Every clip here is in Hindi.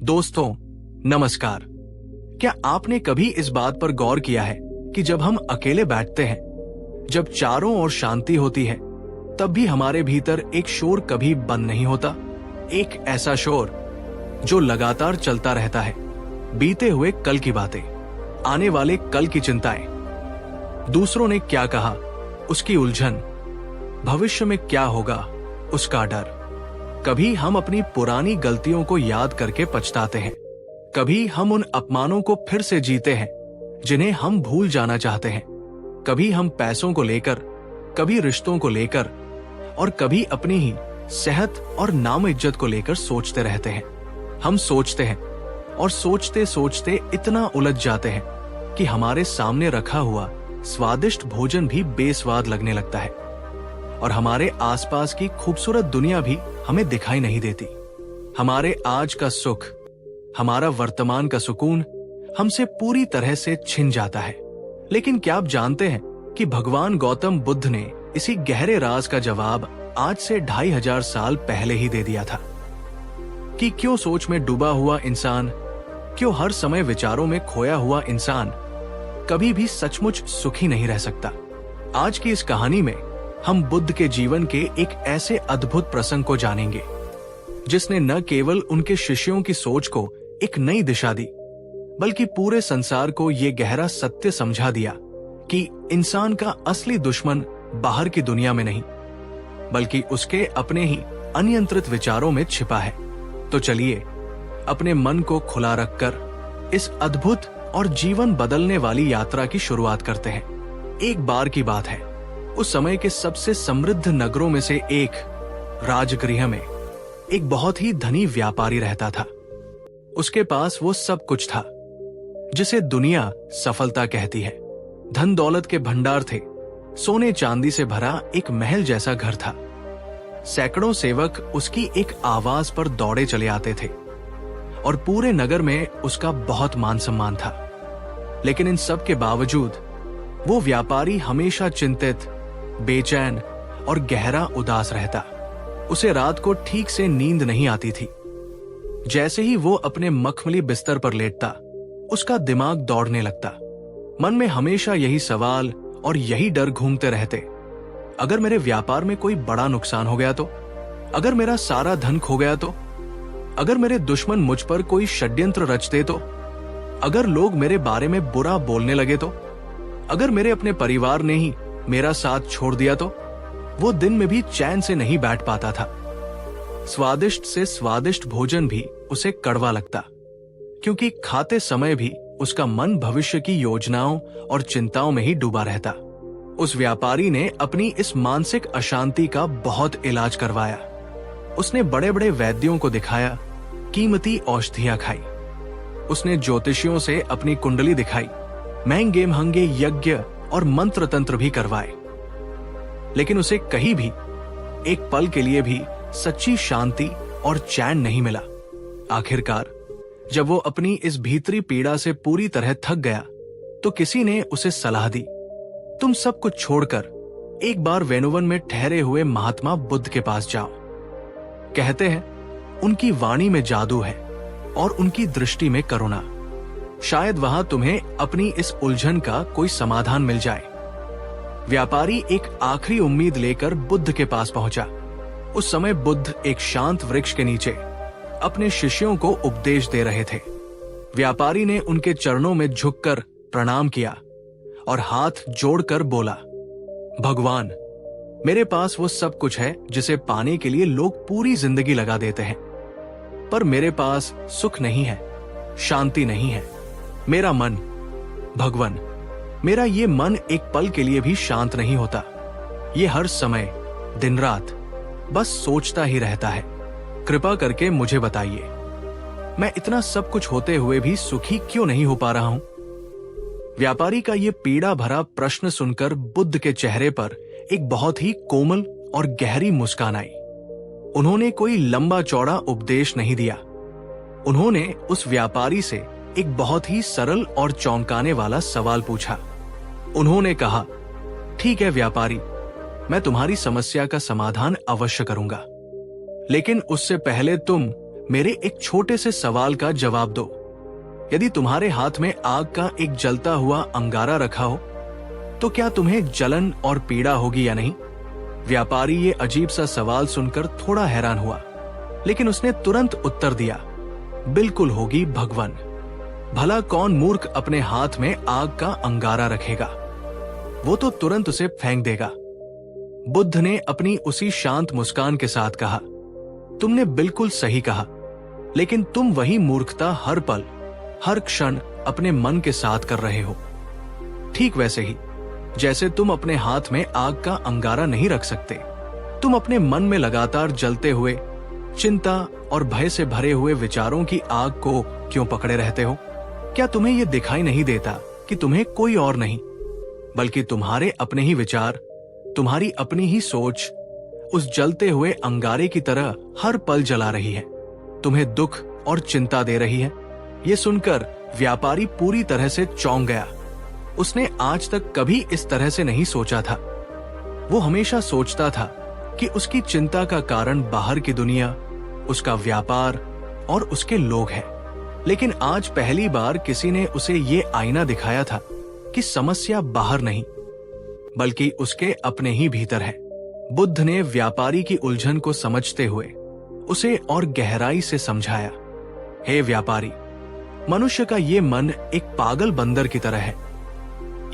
दोस्तों नमस्कार। क्या आपने कभी इस बात पर गौर किया है कि जब हम अकेले बैठते हैं, जब चारों ओर शांति होती है, तब भी हमारे भीतर एक शोर कभी बंद नहीं होता। एक ऐसा शोर जो लगातार चलता रहता है। बीते हुए कल की बातें, आने वाले कल की चिंताएं, दूसरों ने क्या कहा उसकी उलझन, भविष्य में क्या होगा उसका डर। कभी हम अपनी पुरानी गलतियों को याद करके पछताते हैं, कभी हम उन अपमानों को फिर से जीते हैं जिन्हें हम भूल जाना चाहते हैं। कभी हम पैसों को लेकर, कभी रिश्तों को लेकर और कभी अपनी ही सेहत और नाम इज्जत को लेकर सोचते रहते हैं। हम सोचते हैं और सोचते सोचते इतना उलझ जाते हैं कि हमारे सामने रखा हुआ स्वादिष्ट भोजन भी बेस्वाद लगने लगता है और हमारे आसपास की खूबसूरत दुनिया भी हमें दिखाई नहीं देती। हमारे आज का सुख, हमारा वर्तमान का सुकून हमसे पूरी तरह से छिन जाता है। लेकिन क्या आप जानते हैं कि भगवान गौतम बुद्ध ने इसी गहरे राज का जवाब आज से 2500 साल पहले ही दे दिया था कि क्यों सोच में डूबा हुआ इंसान, क्यों हर समय विचारों में खोया हुआ इंसान कभी भी सचमुच सुखी नहीं रह सकता। आज की इस कहानी में हम बुद्ध के जीवन के एक ऐसे अद्भुत प्रसंग को जानेंगे जिसने न केवल उनके शिष्यों की सोच को एक नई दिशा दी, बल्कि पूरे संसार को ये गहरा सत्य समझा दिया कि इंसान का असली दुश्मन बाहर की दुनिया में नहीं, बल्कि उसके अपने ही अनियंत्रित विचारों में छिपा है। तो चलिए अपने मन को खुला रखकर इस अद्भुत और जीवन बदलने वाली यात्रा की शुरुआत करते हैं। एक बार की बात है, उस समय के सबसे समृद्ध नगरों में से एक राजगृह में एक बहुत ही धनी व्यापारी रहता था। उसके पास वो सब कुछ था जिसे दुनिया सफलता कहती है। धन दौलत के भंडार थे, सोने चांदी से भरा एक महल जैसा घर था। सैकड़ों सेवक उसकी एक आवाज पर दौड़े चले आते थे और पूरे नगर में उसका बहुत मान सम्मान था। लेकिन इन सब के बावजूद वो व्यापारी हमेशा चिंतित, बेचैन और गहरा उदास रहता। उसे रात को ठीक से नींद नहीं आती थी। जैसे ही वो अपने मखमली बिस्तर पर लेटता, उसका दिमाग दौड़ने लगता। मन में हमेशा यही सवाल और यही डर घूमते रहते, अगर मेरे व्यापार में कोई बड़ा नुकसान हो गया तो, अगर मेरा सारा धन खो गया तो, अगर मेरे दुश्मन मुझ पर कोई षड्यंत्र रचते तो, अगर लोग मेरे बारे में बुरा बोलने लगे तो, अगर मेरे अपने परिवार ने ही मेरा साथ छोड़ दिया तो। वो दिन में भी चैन से नहीं बैठ पाता था। स्वादिष्ट से स्वादिष्ट भोजन भी उसे कड़वा लगता, क्योंकि खाते समय भी उसका मन भविष्य की योजनाओं और चिंताओं में ही डूबा रहता। उस व्यापारी ने अपनी इस मानसिक अशांति का बहुत इलाज करवाया। उसने बड़े बड़े वैद्यों को दिखाया, कीमती औषधियां खाई, उसने ज्योतिषियों से अपनी कुंडली दिखाई, महंगे महंगे यज्ञ और मंत्र तंत्र भी करवाए। लेकिन उसे कहीं भी एक पल के लिए भी सच्ची शांति और चैन नहीं मिला। आखिरकार जब वो अपनी इस भीतरी पीड़ा से पूरी तरह थक गया, तो किसी ने उसे सलाह दी, तुम सब कुछ छोड़कर एक बार वेनुवन में ठहरे हुए महात्मा बुद्ध के पास जाओ। कहते हैं उनकी वाणी में जादू है और उनकी दृष्टि में करुणा। शायद वहां तुम्हें अपनी इस उलझन का कोई समाधान मिल जाए। व्यापारी एक आखिरी उम्मीद लेकर बुद्ध के पास पहुंचा। उस समय बुद्ध एक शांत वृक्ष के नीचे अपने शिष्यों को उपदेश दे रहे थे। व्यापारी ने उनके चरणों में झुककर प्रणाम किया और हाथ जोड़कर बोला, भगवान, मेरे पास वो सब कुछ है जिसे पाने के लिए लोग पूरी जिंदगी लगा देते हैं, पर मेरे पास सुख नहीं है, शांति नहीं है। मेरा मन, भगवान, मेरा ये मन एक पल के लिए भी शांत नहीं होता। ये हर समय दिन रात बस सोचता ही रहता है। कृपा करके मुझे बताइए, मैं इतना सब कुछ होते हुए भी सुखी क्यों नहीं हो पा रहा हूं? व्यापारी का ये पीड़ा भरा प्रश्न सुनकर बुद्ध के चेहरे पर एक बहुत ही कोमल और गहरी मुस्कान आई। उन्होंने कोई लंबा चौड़ा उपदेश नहीं दिया। उन्होंने उस व्यापारी से एक बहुत ही सरल और चौंकाने वाला सवाल पूछा। उन्होंने कहा, ठीक है व्यापारी, मैं तुम्हारी समस्या का समाधान अवश्य करूंगा, लेकिन उससे पहले तुम मेरे एक छोटे से सवाल का जवाब दो। यदि तुम्हारे हाथ में आग का एक जलता हुआ अंगारा रखा हो तो क्या तुम्हें जलन और पीड़ा होगी या नहीं? व्यापारी ये अजीब सा सवाल सुनकर थोड़ा हैरान हुआ, लेकिन उसने तुरंत उत्तर दिया, बिल्कुल होगी भगवान। भला कौन मूर्ख अपने हाथ में आग का अंगारा रखेगा? वो तो तुरंत उसे फेंक देगा। बुद्ध ने अपनी उसी शांत मुस्कान के साथ कहा, तुमने बिल्कुल सही कहा, लेकिन तुम वही मूर्खता हर पल हर क्षण अपने मन के साथ कर रहे हो। ठीक वैसे ही जैसे तुम अपने हाथ में आग का अंगारा नहीं रख सकते, तुम अपने मन में लगातार जलते हुए चिंता और भय से भरे हुए विचारों की आग को क्यों पकड़े रहते हो? क्या तुम्हें यह दिखाई नहीं देता कि तुम्हें कोई और नहीं बल्कि तुम्हारे अपने ही विचार, तुम्हारी अपनी ही सोच उस जलते हुए अंगारे की तरह हर पल जला रही है, तुम्हें दुख और चिंता दे रही है? ये सुनकर व्यापारी पूरी तरह से चौंक गया। उसने आज तक कभी इस तरह से नहीं सोचा था। वो हमेशा सोचता था कि उसकी चिंता का कारण बाहर की दुनिया, उसका व्यापार और उसके लोग हैं। लेकिन आज पहली बार किसी ने उसे ये आईना दिखाया था कि समस्या बाहर नहीं बल्कि उसके अपने ही भीतर है। बुद्ध ने व्यापारी की उलझन को समझते हुए उसे और गहराई से समझाया, हे व्यापारी, मनुष्य का ये मन एक पागल बंदर की तरह है।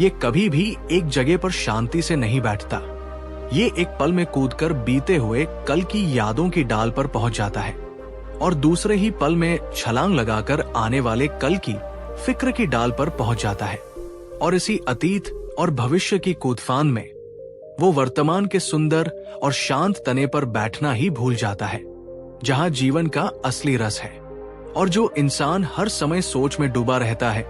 ये कभी भी एक जगह पर शांति से नहीं बैठता। ये एक पल में कूदकर बीते हुए कल की यादों की डाल पर पहुंच जाता है और दूसरे ही पल में छलांग लगाकर आने वाले कल की फिक्र की डाल पर पहुंच जाता है। और इसी अतीत और भविष्य की कूदफान में वो वर्तमान के सुंदर और शांत तने पर बैठना ही भूल जाता है, जहां जीवन का असली रस है। और जो इंसान हर समय सोच में डूबा रहता है,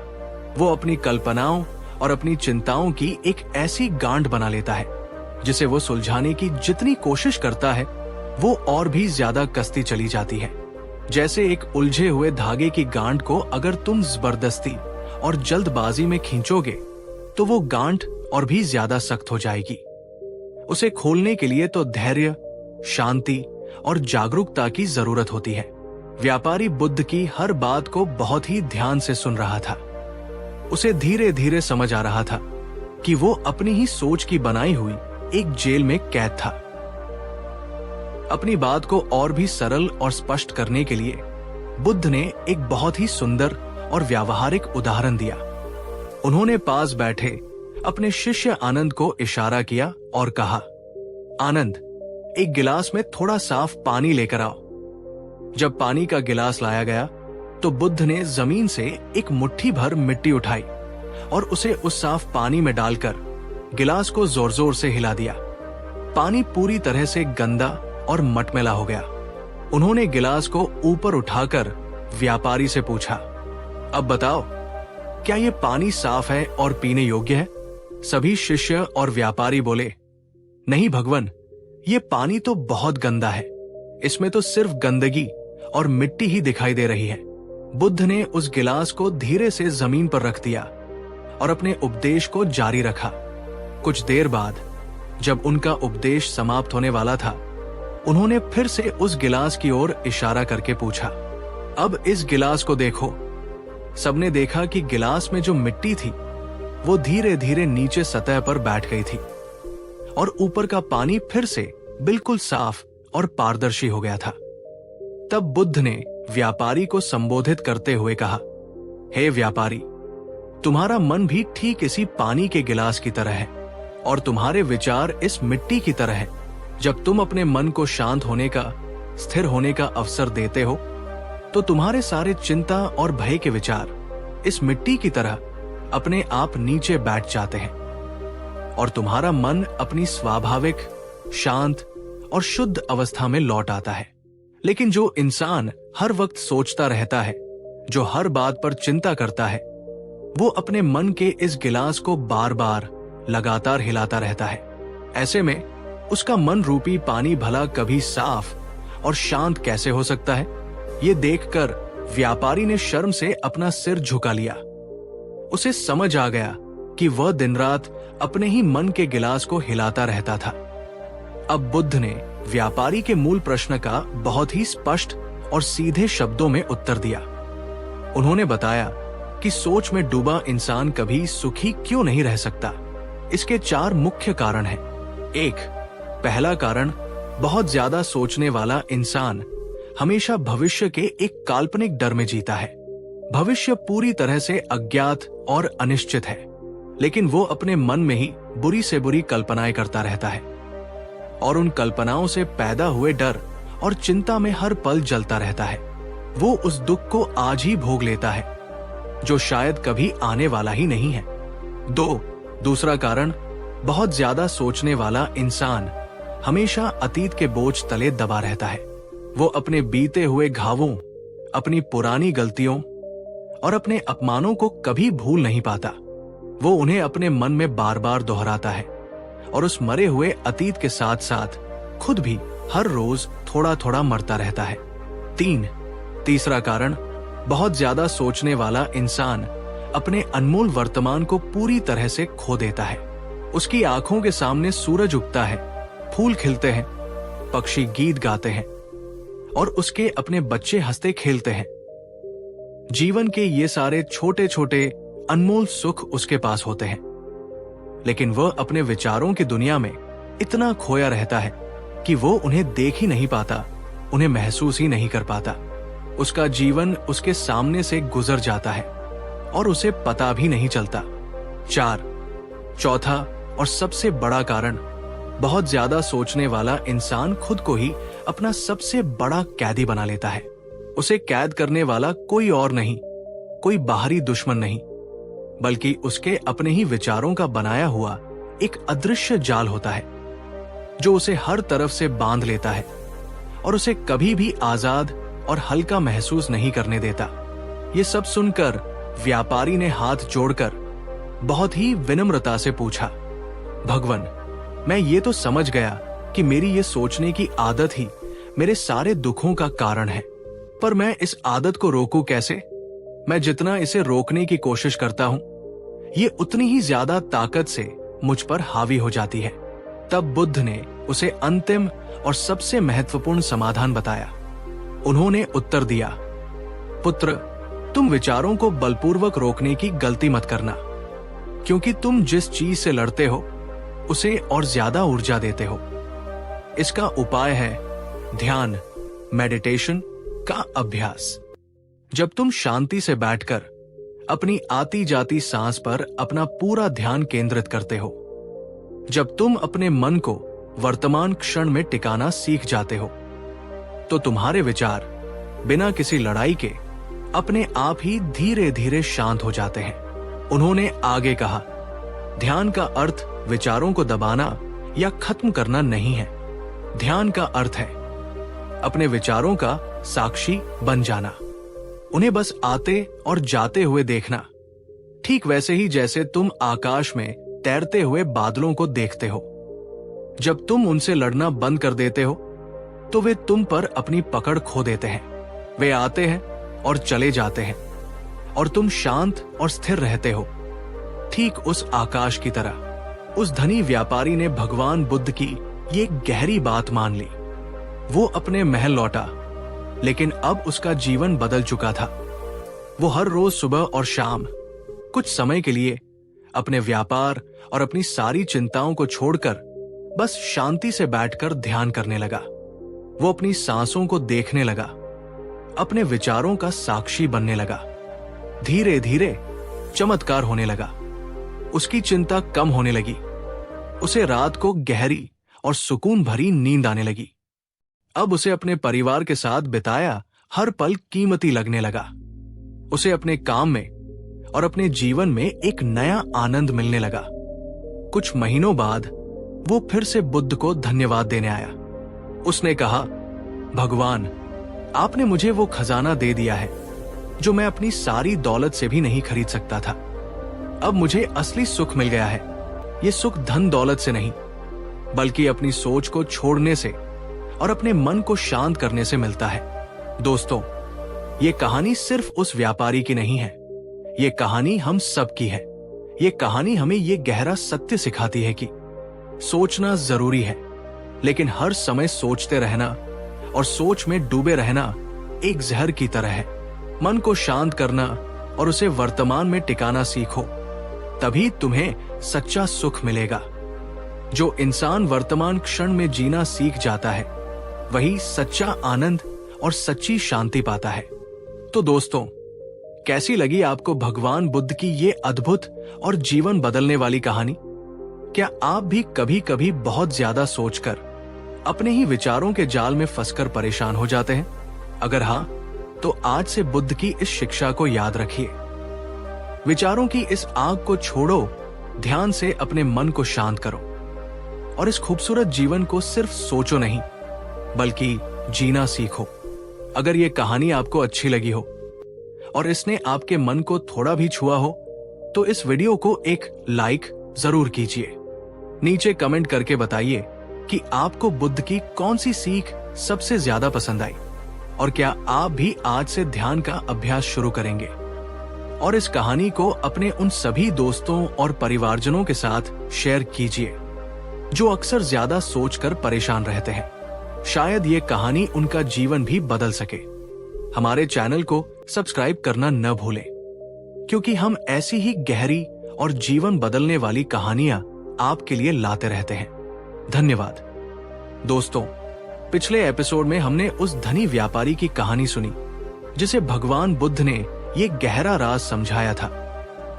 वो अपनी कल्पनाओं और अपनी चिंताओं की एक ऐसी गांठ बना लेता है जिसे वो सुलझाने की जितनी कोशिश करता है, वो और भी ज्यादा कसती चली जाती है। जैसे एक उलझे हुए धागे की गांठ को अगर तुम जबरदस्ती और जल्दबाजी में खींचोगे तो वो गांठ और भी ज्यादा सख्त हो जाएगी। उसे खोलने के लिए तो धैर्य, शांति और जागरूकता की जरूरत होती है। व्यापारी बुद्ध की हर बात को बहुत ही ध्यान से सुन रहा था। उसे धीरे धीरे समझ आ रहा था कि वो अपनी ही सोच की बनाई हुई एक जेल में कैद था। अपनी बात को और भी सरल और स्पष्ट करने के लिए बुद्ध ने एक बहुत ही सुंदर और व्यावहारिक उदाहरण दिया। उन्होंने पास बैठे अपने शिष्य आनंद को इशारा किया और कहा, आनंद, एक गिलास में थोड़ा साफ पानी लेकर आओ। जब पानी का गिलास लाया गया तो बुद्ध ने जमीन से एक मुट्ठी भर मिट्टी उठाई और उसे उस साफ पानी में डालकर गिलास को जोर जोर से हिला दिया। पानी पूरी तरह से गंदा और मटमैला हो गया। उन्होंने गिलास को ऊपर उठाकर व्यापारी से पूछा, अब बताओ, क्या ये पानी साफ है और पीने योग्य है? सभी शिष्य और व्यापारी बोले, नहीं भगवान, ये पानी तो बहुत गंदा है, इसमें तो सिर्फ गंदगी और मिट्टी ही दिखाई दे रही है। बुद्ध ने उस गिलास को धीरे से जमीन पर रख दिया और अपने उपदेश को जारी रखा। कुछ देर बाद जब उनका उपदेश समाप्त होने वाला था, उन्होंने फिर से उस गिलास की ओर इशारा करके पूछा, अब इस गिलास को देखो। सबने देखा कि गिलास में जो मिट्टी थी वो धीरे धीरे नीचे सतह पर बैठ गई थी और ऊपर का पानी फिर से बिल्कुल साफ और पारदर्शी हो गया था। तब बुद्ध ने व्यापारी को संबोधित करते हुए कहा, हे व्यापारी, तुम्हारा मन भी ठीक इसी पानी के गिलास की तरह है और तुम्हारे विचार इस मिट्टी की तरह है। जब तुम अपने मन को शांत होने का, स्थिर होने का अवसर देते हो तो तुम्हारे सारे चिंता और भय के विचार इस मिट्टी की तरह अपने आप नीचे बैठ जाते हैं और तुम्हारा मन अपनी स्वाभाविक, शांत और शुद्ध अवस्था में लौट आता है। लेकिन जो इंसान हर वक्त सोचता रहता है, जो हर बात पर चिंता करता है, वो अपने मन के इस गिलास को बार बार लगातार हिलाता रहता है। ऐसे में उसका मन रूपी पानी भला कभी साफ और शांत कैसे हो सकता है? ये देखकर व्यापारी ने शर्म से अपना सिर झुका लिया। उसे समझ आ गया कि वह दिन रात अपने ही मन के गिलास को हिलाता रहता था। अब बुद्ध ने व्यापारी के मूल प्रश्न का बहुत ही स्पष्ट और सीधे शब्दों में उत्तर दिया। उन्होंने बताया कि सोच में डूबा इंसान कभी सुखी क्यों नहीं रह सकता। इसके 4 मुख्य कारण हैं। 1, पहला कारण, बहुत ज्यादा सोचने वाला इंसान हमेशा भविष्य के एक काल्पनिक डर में जीता है। भविष्य पूरी तरह से अज्ञात और अनिश्चित है, लेकिन वो अपने मन में ही बुरी से बुरी कल्पनाएं करता रहता है और उन कल्पनाओं से पैदा हुए डर और चिंता में हर पल जलता रहता है। वो उस दुख को आज ही भोग लेता है जो शायद कभी आने वाला ही नहीं है। 2, दूसरा कारण, बहुत ज्यादा सोचने वाला इंसान हमेशा अतीत के बोझ तले दबा रहता है। वो अपने बीते हुए घावों, अपनी पुरानी गलतियों और अपने अपमानों को कभी भूल नहीं पाता। वो उन्हें अपने मन में बार बार दोहराता है और उस मरे हुए अतीत के साथ साथ खुद भी हर रोज थोड़ा थोड़ा मरता रहता है। 3, तीसरा कारण, बहुत ज्यादा सोचने वाला इंसान अपने अनमोल वर्तमान को पूरी तरह से खो देता है। उसकी आंखों के सामने सूरज उगता है, फूल खिलते हैं, पक्षी गीत गाते हैं और उसके अपने बच्चे हंसते खेलते हैं। जीवन के ये सारे छोटे छोटे अनमोल सुख उसके पास होते हैं, लेकिन वह अपने विचारों की दुनिया में इतना खोया रहता है कि वो उन्हें देख ही नहीं पाता, उन्हें महसूस ही नहीं कर पाता। उसका जीवन उसके सामने से गुजर जाता है और उसे पता भी नहीं चलता। 4, चौथा और सबसे बड़ा कारण, बहुत ज्यादा सोचने वाला इंसान खुद को ही अपना सबसे बड़ा कैदी बना लेता है। उसे कैद करने वाला कोई और नहीं, कोई बाहरी दुश्मन नहीं, बल्कि उसके अपने ही विचारों का बनाया हुआ एक अदृश्य जाल होता है जो उसे हर तरफ से बांध लेता है और उसे कभी भी आजाद और हल्का महसूस नहीं करने देता। ये सब सुनकर व्यापारी ने हाथ जोड़कर बहुत ही विनम्रता से पूछा, भगवान, मैं ये तो समझ गया कि मेरी ये सोचने की आदत ही मेरे सारे दुखों का कारण है, पर मैं इस आदत को रोकूं कैसे? मैं जितना इसे रोकने की कोशिश करता हूं, ये उतनी ही ज्यादा ताकत से मुझ पर हावी हो जाती है। तब बुद्ध ने उसे अंतिम और सबसे महत्वपूर्ण समाधान बताया। उन्होंने उत्तर दिया, पुत्र, तुम विचारों को बलपूर्वक रोकने की गलती मत करना, क्योंकि तुम जिस चीज से लड़ते हो उसे और ज्यादा ऊर्जा देते हो। इसका उपाय है ध्यान, मेडिटेशन का अभ्यास। जब तुम शांति से बैठकर अपनी आती जाती सांस पर अपना पूरा ध्यान केंद्रित करते हो, जब तुम अपने मन को वर्तमान क्षण में टिकाना सीख जाते हो, तो तुम्हारे विचार बिना किसी लड़ाई के अपने आप ही धीरे धीरे शांत हो जाते हैं। उन्होंने आगे कहा, ध्यान का अर्थ विचारों को दबाना या खत्म करना नहीं है। ध्यान का अर्थ है अपने विचारों का साक्षी बन जाना, उन्हें बस आते और जाते हुए देखना, ठीक वैसे ही जैसे तुम आकाश में तैरते हुए बादलों को देखते हो। जब तुम उनसे लड़ना बंद कर देते हो तो वे तुम पर अपनी पकड़ खो देते हैं। वे आते हैं और चले जाते हैं और तुम शांत और स्थिर रहते हो, ठीक उस आकाश की तरह। उस धनी व्यापारी ने भगवान बुद्ध की ये गहरी बात मान ली। वो अपने महल लौटा, लेकिन अब उसका जीवन बदल चुका था। वो हर रोज सुबह और शाम कुछ समय के लिए अपने व्यापार और अपनी सारी चिंताओं को छोड़कर बस शांति से बैठकर ध्यान करने लगा। वो अपनी सांसों को देखने लगा, अपने विचारों का साक्षी बनने लगा। धीरे धीरे चमत्कार होने लगा। उसकी चिंता कम होने लगी। उसे रात को गहरी और सुकून भरी नींद आने लगी। अब उसे अपने परिवार के साथ बिताया हर पल कीमती लगने लगा। उसे अपने काम में और अपने जीवन में एक नया आनंद मिलने लगा। कुछ महीनों बाद वो फिर से बुद्ध को धन्यवाद देने आया। उसने कहा, भगवान, आपने मुझे वो खजाना दे दिया है जो मैं अपनी सारी दौलत से भी नहीं खरीद सकता था। अब मुझे असली सुख मिल गया है। ये सुख धन दौलत से नहीं, बल्कि अपनी सोच को छोड़ने से और अपने मन को शांत करने से मिलता है। दोस्तों, ये कहानी सिर्फ उस व्यापारी की नहीं है, ये कहानी हम सब की है। ये कहानी हमें ये गहरा सत्य सिखाती है कि सोचना जरूरी है, लेकिन हर समय सोचते रहना और सोच में डूबे रहना एक जहर की तरह है। मन को शांत करना और उसे वर्तमान में टिकाना सीखो, तभी तुम्हें सच्चा सुख मिलेगा। जो इंसान वर्तमान क्षण में जीना सीख जाता है, वही सच्चा आनंद और सच्ची शांति पाता है। तो दोस्तों, कैसी लगी आपको भगवान बुद्ध की ये अद्भुत और जीवन बदलने वाली कहानी? क्या आप भी कभी कभी बहुत ज्यादा सोचकर अपने ही विचारों के जाल में फंसकर परेशान हो जाते हैं? अगर हाँ, तो आज से बुद्ध की इस शिक्षा को याद रखिए। विचारों की इस आग को छोड़ो, ध्यान से अपने मन को शांत करो और इस खूबसूरत जीवन को सिर्फ सोचो नहीं, बल्कि जीना सीखो। अगर ये कहानी आपको अच्छी लगी हो और इसने आपके मन को थोड़ा भी छुआ हो, तो इस वीडियो को एक लाइक जरूर कीजिए। नीचे कमेंट करके बताइए कि आपको बुद्ध की कौन सी सीख सबसे ज्यादा पसंद आई और क्या आप भी आज से ध्यान का अभ्यास शुरू करेंगे। और इस कहानी को अपने उन सभी दोस्तों और परिवारजनों के साथ शेयर कीजिए जो अक्सर ज्यादा सोचकर परेशान रहते हैं। शायद ये कहानी उनका जीवन भी बदल सके। हमारे चैनल को सब्सक्राइब करना न भूलें, क्योंकि हम ऐसी ही गहरी और जीवन बदलने वाली कहानियां आपके लिए लाते रहते हैं। धन्यवाद। दोस्तों, पिछले एपिसोड में हमने उस धनी व्यापारी की कहानी सुनी जिसे भगवान बुद्ध ने ये गहरा राज समझाया था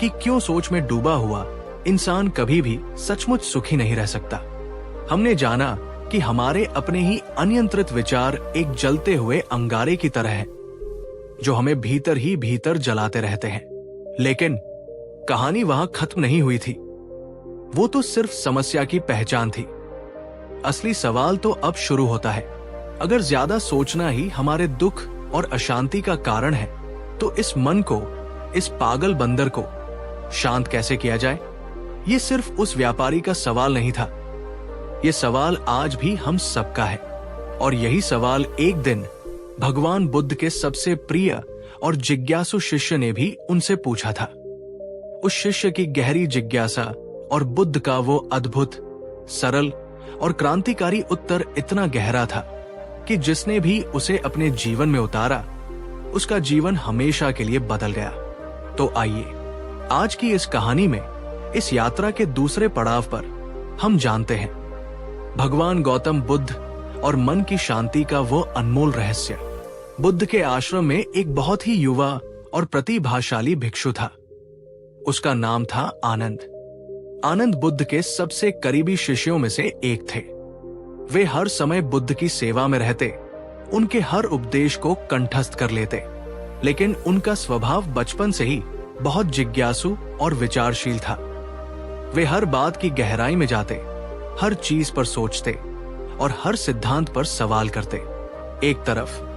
कि क्यों सोच में डूबा हुआ इंसान कभी भी सचमुच सुखी नहीं रह सकता। हमने जाना कि हमारे अपने ही अनियंत्रित विचार एक जलते हुए अंगारे की तरह हैं, जो हमें भीतर ही भीतर जलाते रहते हैं। लेकिन कहानी वहां खत्म नहीं हुई थी। वो तो सिर्फ समस्या की पहचान थी। असली सवाल तो अब शुरू होता है। अगर ज्यादा सोचना ही हमारे दुख और अशांति का कारण है, तो इस मन को, इस पागल बंदर को शांत कैसे किया जाए? ये सिर्फ उस व्यापारी का सवाल नहीं था। ये सवाल आज भी हम सबका है। और यही सवाल एक दिन भगवान बुद्ध के सबसे प्रिय और जिज्ञासु शिष्य ने भी उनसे पूछा था। उस शिष्य की गहरी जिज्ञासा और बुद्ध का वो अद्भुत, सरल और क्रांतिकारी उत्तर इतना गहरा था कि जिसने भी उसे अपने जीवन में उतारा, उसका जीवन हमेशा के लिए बदल गया। तो आइए, आज की इस कहानी में, इस यात्रा के दूसरे पड़ाव पर हम जानते हैं भगवान गौतम बुद्ध और मन की शांति का वो अनमोल रहस्य। बुद्ध के आश्रम में एक बहुत ही युवा और प्रतिभाशाली भिक्षु था। उसका नाम था आनंद। आनंद बुद्ध के सबसे करीबी शिष्यों में से एक थे। वे हर समय बुद्ध की सेवा में रहते, उनके हर उपदेश को कंठस्थ कर लेते। लेकिन उनका स्वभाव बचपन से ही बहुत जिज्ञासु और विचारशील था। वे हर बात की गहराई में जाते, हर चीज पर सोचते और हर सिद्धांत पर सवाल करते। एक तरफ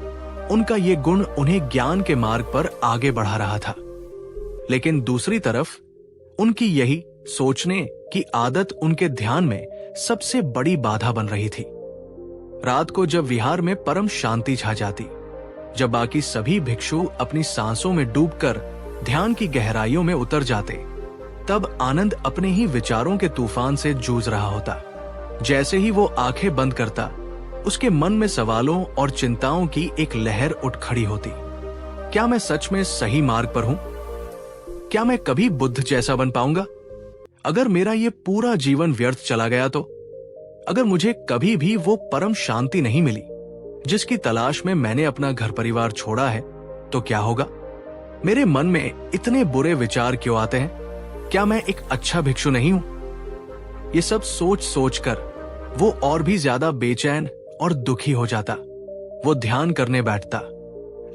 उनका ये गुण उन्हें ज्ञान के मार्ग पर आगे बढ़ा रहा था, लेकिन दूसरी तरफ उनकी यही सोचने की आदत उनके ध्यान में सबसे बड़ी बाधा बन रही थी। रात को जब विहार में परम शांति छा जाती, जब बाकी सभी भिक्षु अपनी सांसों में डूबकर ध्यान की गहराइयों में उतर जाते, तब आनंद अपने ही विचारों के तूफान से जूझ रहा होता। जैसे ही वो आंखें बंद करता, उसके मन में सवालों और चिंताओं की एक लहर उठ खड़ी होती। क्या मैं सच में सही मार्ग पर हूं? क्या मैं कभी बुद्ध जैसा बन पाऊंगा? अगर मेरा ये पूरा जीवन व्यर्थ चला गया तो? अगर मुझे कभी भी वो परम शांति नहीं मिली जिसकी तलाश में मैंने अपना घर परिवार छोड़ा है, तो क्या होगा? मेरे मन में इतने बुरे विचार क्यों आते हैं? क्या मैं एक अच्छा भिक्षु नहीं हूं? ये सब सोच सोचकर वो और भी ज्यादा बेचैन और दुखी हो जाता। वो ध्यान करने बैठता,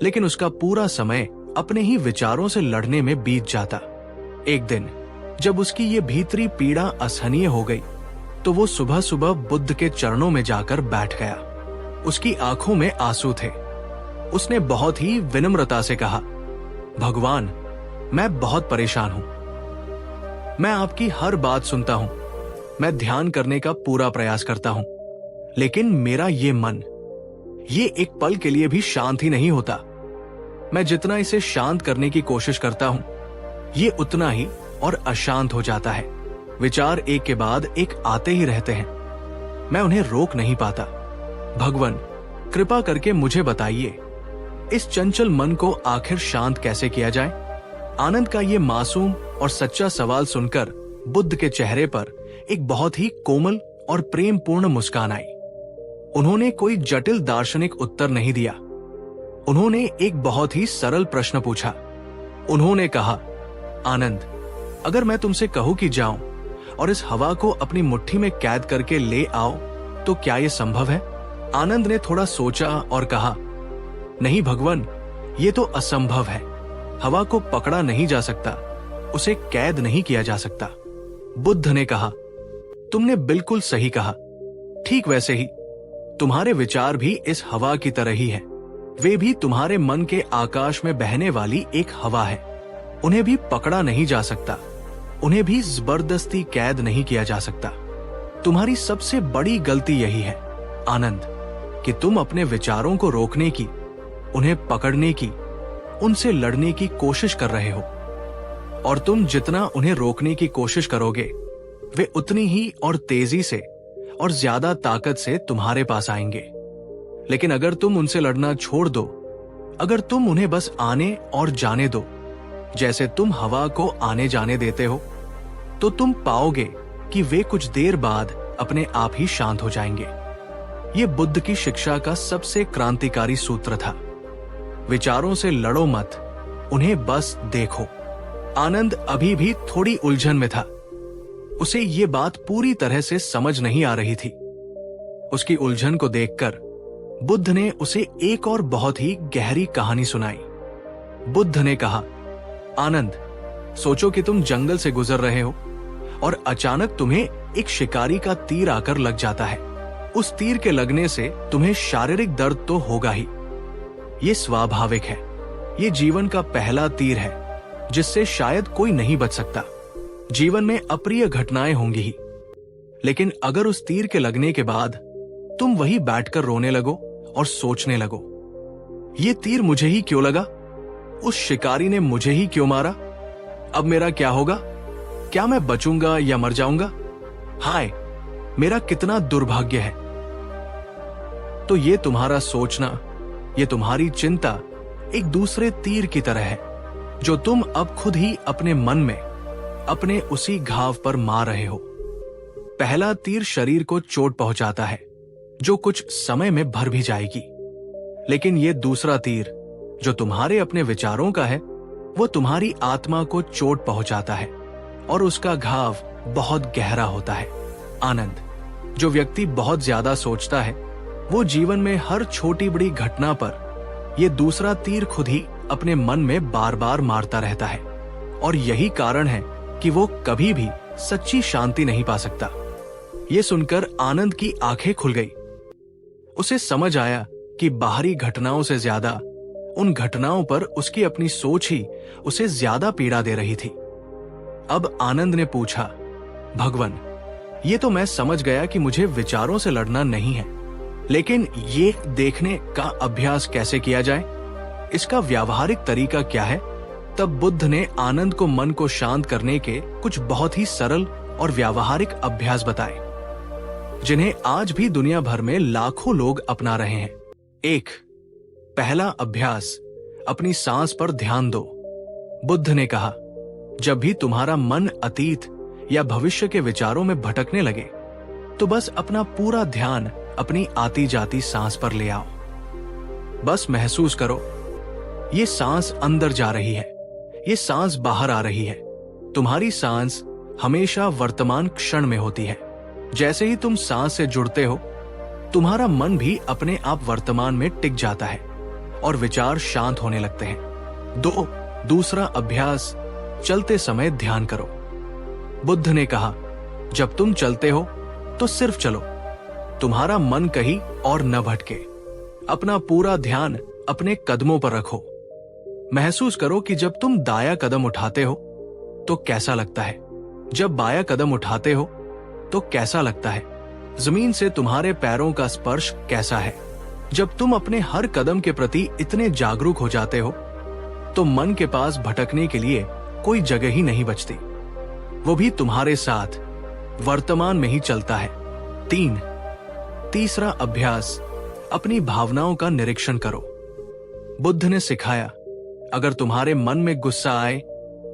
लेकिन उसका पूरा समय अपने ही विचारों से लड़ने में बीत जाता। एक दिन जब उसकी ये भीतरी पीड़ा असहनीय हो गई, तो वो सुबह सुबह बुद्ध के चरणों में जाकर बैठ गया। उसकी आंखों में आंसू थे। उसने बहुत ही विनम्रता से कहा, भगवान, मैं बहुत परेशान हूं। मैं आपकी हर बात सुनता हूं, मैं ध्यान करने का पूरा प्रयास करता हूं, लेकिन मेरा ये मन, ये एक पल के लिए भी शांत ही नहीं होता। मैं जितना इसे शांत करने की कोशिश करता हूं, ये उतना ही और अशांत हो जाता है। विचार एक के बाद एक आते ही रहते हैं, मैं उन्हें रोक नहीं पाता। भगवान, कृपा करके मुझे बताइए, इस चंचल मन को आखिर शांत कैसे किया जाए? आनंद का ये मासूम और सच्चा सवाल सुनकर बुद्ध के चेहरे पर एक बहुत ही कोमल और प्रेमपूर्ण मुस्कान आई। उन्होंने कोई जटिल दार्शनिक उत्तर नहीं दिया। उन्होंने एक बहुत ही सरल प्रश्न पूछा। उन्होंने कहा, आनंद, अगर मैं तुमसे कहूं कि जाओ और इस हवा को अपनी मुट्ठी में कैद करके ले आओ, तो क्या यह संभव है? आनंद ने थोड़ा सोचा और कहा, नहीं भगवान, ये तो असंभव है। हवा को पकड़ा नहीं जा सकता, उसे कैद नहीं किया जा सकता। बुद्ध ने कहा, तुमने बिल्कुल सही कहा। ठीक वैसे ही तुम्हारे विचार भी इस हवा की तरह ही है। वे भी तुम्हारे मन के आकाश में बहने वाली एक हवा है। उन्हें भी पकड़ा नहीं जा सकता, उन्हें भी जबरदस्ती कैद नहीं किया जा सकता। तुम्हारी सबसे बड़ी गलती यही है आनंद, कि तुम अपने विचारों को रोकने की, उन्हें पकड़ने की, उनसे लड़ने की कोशिश कर रहे हो। और तुम जितना उन्हें रोकने की कोशिश करोगे, वे उतनी ही और तेजी से और ज्यादा ताकत से तुम्हारे पास आएंगे। लेकिन अगर तुम उनसे लड़ना छोड़ दो, अगर तुम उन्हें बस आने और जाने दो, जैसे तुम हवा को आने जाने देते हो, तो तुम पाओगे कि वे कुछ देर बाद अपने आप ही शांत हो जाएंगे। ये बुद्ध की शिक्षा का सबसे क्रांतिकारी सूत्र था। विचारों से लड़ो मत, उन्हें बस देखो। आनंद अभी भी थोड़ी उलझन में था। उसे ये बात पूरी तरह से समझ नहीं आ रही थी। उसकी उलझन को देखकर बुद्ध ने उसे एक और बहुत ही गहरी कहानी सुनाई। बुद्ध ने कहा, आनंद, सोचो कि तुम जंगल से गुजर रहे हो और अचानक तुम्हें एक शिकारी का तीर आकर लग जाता है। उस तीर के लगने से तुम्हें शारीरिक दर्द तो होगा ही। ये स्वाभाविक है। ये जीवन का पहला तीर है जिससे शायद कोई नहीं बच सकता। जीवन में अप्रिय घटनाएं होंगी ही, लेकिन अगर उस तीर के लगने के बाद तुम वही बैठकर रोने लगो और सोचने लगो, ये तीर मुझे ही क्यों लगा? उस शिकारी ने मुझे ही क्यों मारा? अब मेरा क्या होगा? क्या मैं बचूंगा या मर जाऊंगा? हाय, मेरा कितना दुर्भाग्य है। तो ये तुम्हारा सोचना, ये तुम्हारी चिंता एक दूसरे तीर की तरह है जो तुम अब खुद ही अपने मन में, अपने उसी घाव पर मार रहे हो। पहला तीर शरीर को चोट पहुंचाता है जो कुछ समय में भर भी जाएगी, लेकिन ये दूसरा तीर जो तुम्हारे अपने विचारों का है, वो तुम्हारी आत्मा को चोट पहुंचाता है और उसका घाव बहुत गहरा होता है। आनंद, जो व्यक्ति बहुत ज्यादा सोचता है, वो जीवन में हर छोटी बड़ी घटना पर ये दूसरा तीर खुद ही अपने मन में बार बार मारता रहता है, और यही कारण है कि वो कभी भी सच्ची शांति नहीं पा सकता। ये सुनकर आनंद की आंखें खुल गई। उसे समझ आया कि बाहरी घटनाओं से ज्यादा उन घटनाओं पर उसकी अपनी सोच ही उसे ज्यादा पीड़ा दे रही थी। अब आनंद ने पूछा, भगवान, ये तो मैं समझ गया कि मुझे विचारों से लड़ना नहीं है, लेकिन ये देखने का अभ्यास कैसे किया जाए? इसका व्यावहारिक तरीका क्या है? तब बुद्ध ने आनंद को मन को शांत करने के कुछ बहुत ही सरल और व्यावहारिक अभ्यास बताए, जिन्हें आज भी दुनिया भर में लाखों लोग अपना रहे हैं। एक, पहला अभ्यास, अपनी सांस पर ध्यान दो। बुद्ध ने कहा, जब भी तुम्हारा मन अतीत या भविष्य के विचारों में भटकने लगे, तो बस अपना पूरा ध्यान अपनी आती जाती सांस पर ले आओ। बस महसूस करो, ये सांस अंदर जा रही है, ये सांस बाहर आ रही है। तुम्हारी सांस हमेशा वर्तमान क्षण में होती है। जैसे ही तुम सांस से जुड़ते हो, तुम्हारा मन भी अपने आप वर्तमान में टिक जाता है और विचार शांत होने लगते हैं। दो, दूसरा अभ्यास, चलते समय ध्यान करो। बुद्ध ने कहा, जब तुम चलते हो तो सिर्फ चलो, तुम्हारा मन कहीं और न भटके। अपना पूरा ध्यान अपने कदमों पर रखो। महसूस करो कि जब तुम दाया कदम उठाते हो तो कैसा लगता है, जब बाया कदम उठाते हो तो कैसा लगता है, जमीन से तुम्हारे पैरों का स्पर्श कैसा है। जब तुम अपने हर कदम के प्रति इतने जागरूक हो जाते हो, तो मन के पास भटकने के लिए कोई जगह ही नहीं बचती। वो भी तुम्हारे साथ वर्तमान में ही चलता है। तीन, तीसरा अभ्यास, अपनी भावनाओं का निरीक्षण करो। बुद्ध ने सिखाया, अगर तुम्हारे मन में गुस्सा आए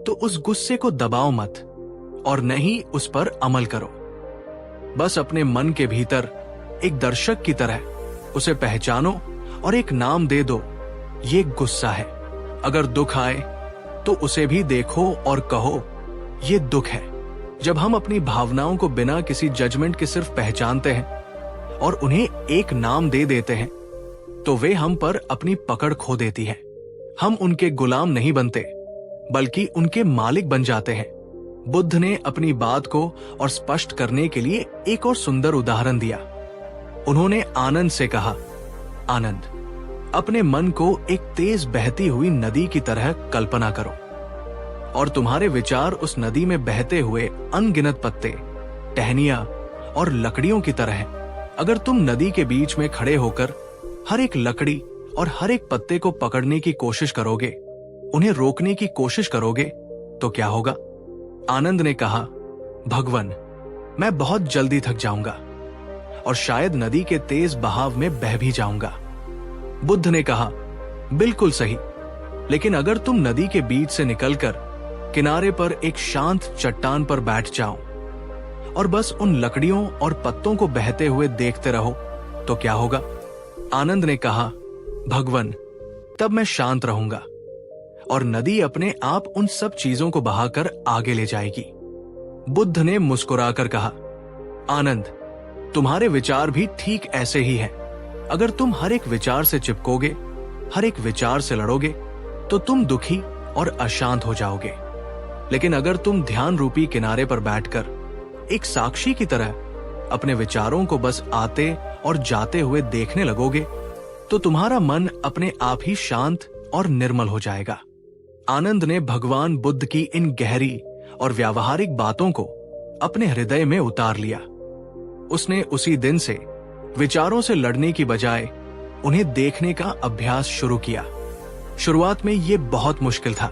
तो उस गुस्से को दबाओ मत और न ही उस पर अमल करो। बस अपने मन के भीतर एक दर्शक की तरह उसे पहचानो और एक नाम दे दो, ये गुस्सा है। अगर दुख आए तो उसे भी देखो और कहो, ये दुख है। जब हम अपनी भावनाओं को बिना किसी जजमेंट के सिर्फ पहचानते हैं और उन्हें एक नाम दे देते हैं, तो वे हम पर अपनी पकड़ खो देती है। हम उनके गुलाम नहीं बनते, बल्कि उनके मालिक बन जाते हैं। बुद्ध ने अपनी बात को और स्पष्ट करने के लिए एक और सुंदर उदाहरण दिया। उन्होंने आनंद से कहा, आनंद, अपने मन को एक तेज बहती हुई नदी की तरह कल्पना करो और तुम्हारे विचार उस नदी में बहते हुए अनगिनत पत्ते, टहनियां और लकड़ियों की तरह हैं। अगर तुम नदी के बीच में खड़े होकर हर एक लकड़ी और हर एक पत्ते को पकड़ने की कोशिश करोगे, उन्हें रोकने की कोशिश करोगे, तो क्या होगा? आनंद ने कहा, भगवन, मैं बहुत जल्दी थक जाऊंगा और शायद नदी के तेज बहाव में बह भी जाऊंगा। बुद्ध ने कहा, बिल्कुल सही, लेकिन अगर तुम नदी के बीच से निकलकर किनारे पर एक शांत चट्टान पर बैठ जाओ और बस उन लकड़ियों और पत्तों को बहते हुए देखते रहो, तो क्या होगा? आनंद ने कहा, भगवन, तब मैं शांत रहूंगा और नदी अपने आप उन सब चीजों को बहाकर आगे ले जाएगी। बुद्ध ने मुस्कुराकर कहा, आनंद, तुम्हारे विचार भी ठीक ऐसे ही हैं। अगर तुम हर एक विचार से चिपकोगे, हर एक विचार से लड़ोगे, तो तुम दुखी और अशांत हो जाओगे। लेकिन अगर तुम ध्यान रूपी किनारे पर बैठकर एक साक्षी की तरह अपने विचारों को बस आते और जाते हुए देखने लगोगे, तो तुम्हारा मन अपने आप ही शांत और निर्मल हो जाएगा। आनंद ने भगवान बुद्ध की इन गहरी और व्यावहारिक बातों को अपने हृदय में उतार लिया। उसने उसी दिन से विचारों से लड़ने की बजाय उन्हें देखने का अभ्यास शुरू किया। शुरुआत में यह बहुत मुश्किल था।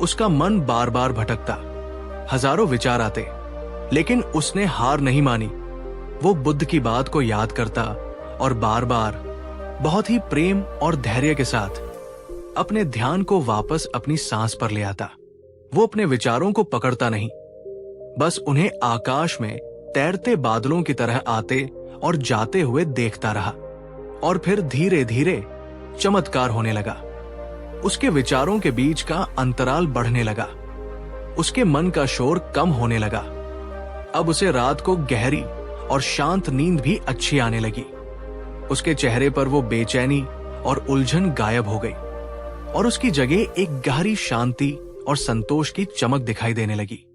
उसका मन बार बार भटकता, हजारों विचार आते, लेकिन उसने हार नहीं मानी। वो बुद्ध की बात को याद करता और बार बार बहुत ही प्रेम और धैर्य के साथ अपने ध्यान को वापस अपनी सांस पर ले आता। वो अपने विचारों को पकड़ता नहीं, बस उन्हें आकाश में तैरते बादलों की तरह आते और जाते हुए देखता रहा। और फिर धीरे धीरे चमत्कार होने लगा। उसके विचारों के बीच का अंतराल बढ़ने लगा। उसके मन का शोर कम होने लगा। अब उसे रात को गहरी और शांत नींद भी अच्छी आने लगी। उसके चेहरे पर वो बेचैनी और उलझन गायब हो गई और उसकी जगह एक गहरी शांति और संतोष की चमक दिखाई देने लगी।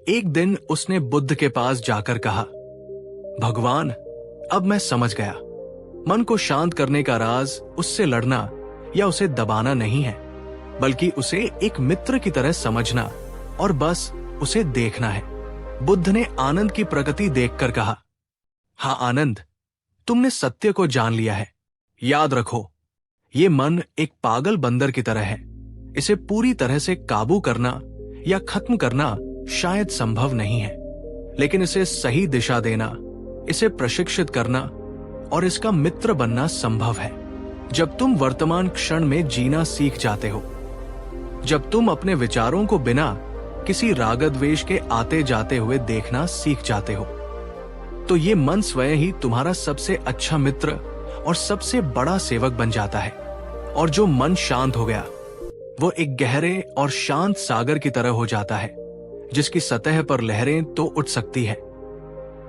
एक दिन उसने बुद्ध के पास जाकर कहा, भगवान, अब मैं समझ गया। मन को शांत करने का राज उससे लड़ना या उसे दबाना नहीं है, बल्कि उसे एक मित्र की तरह समझना और बस उसे देखना है। बुद्ध ने आनंद की प्रगति देखकर कहा, हाँ आनंद, तुमने सत्य को जान लिया है। याद रखो, ये मन एक पागल बंदर की तरह है। इसे पूरी तरह से काबू करना या खत्म करना शायद संभव नहीं है, लेकिन इसे सही दिशा देना, इसे प्रशिक्षित करना और इसका मित्र बनना संभव है। जब तुम वर्तमान क्षण में जीना सीख जाते हो, जब तुम अपने विचारों को बिना किसी राग द्वेष के आते जाते हुए देखना सीख जाते हो, तो ये मन स्वयं ही तुम्हारा सबसे अच्छा मित्र और सबसे बड़ा सेवक बन जाता है। और जो मन शांत हो गया, वो एक गहरे और शांत सागर की तरह हो जाता है, जिसकी सतह पर लहरें तो उठ सकती है,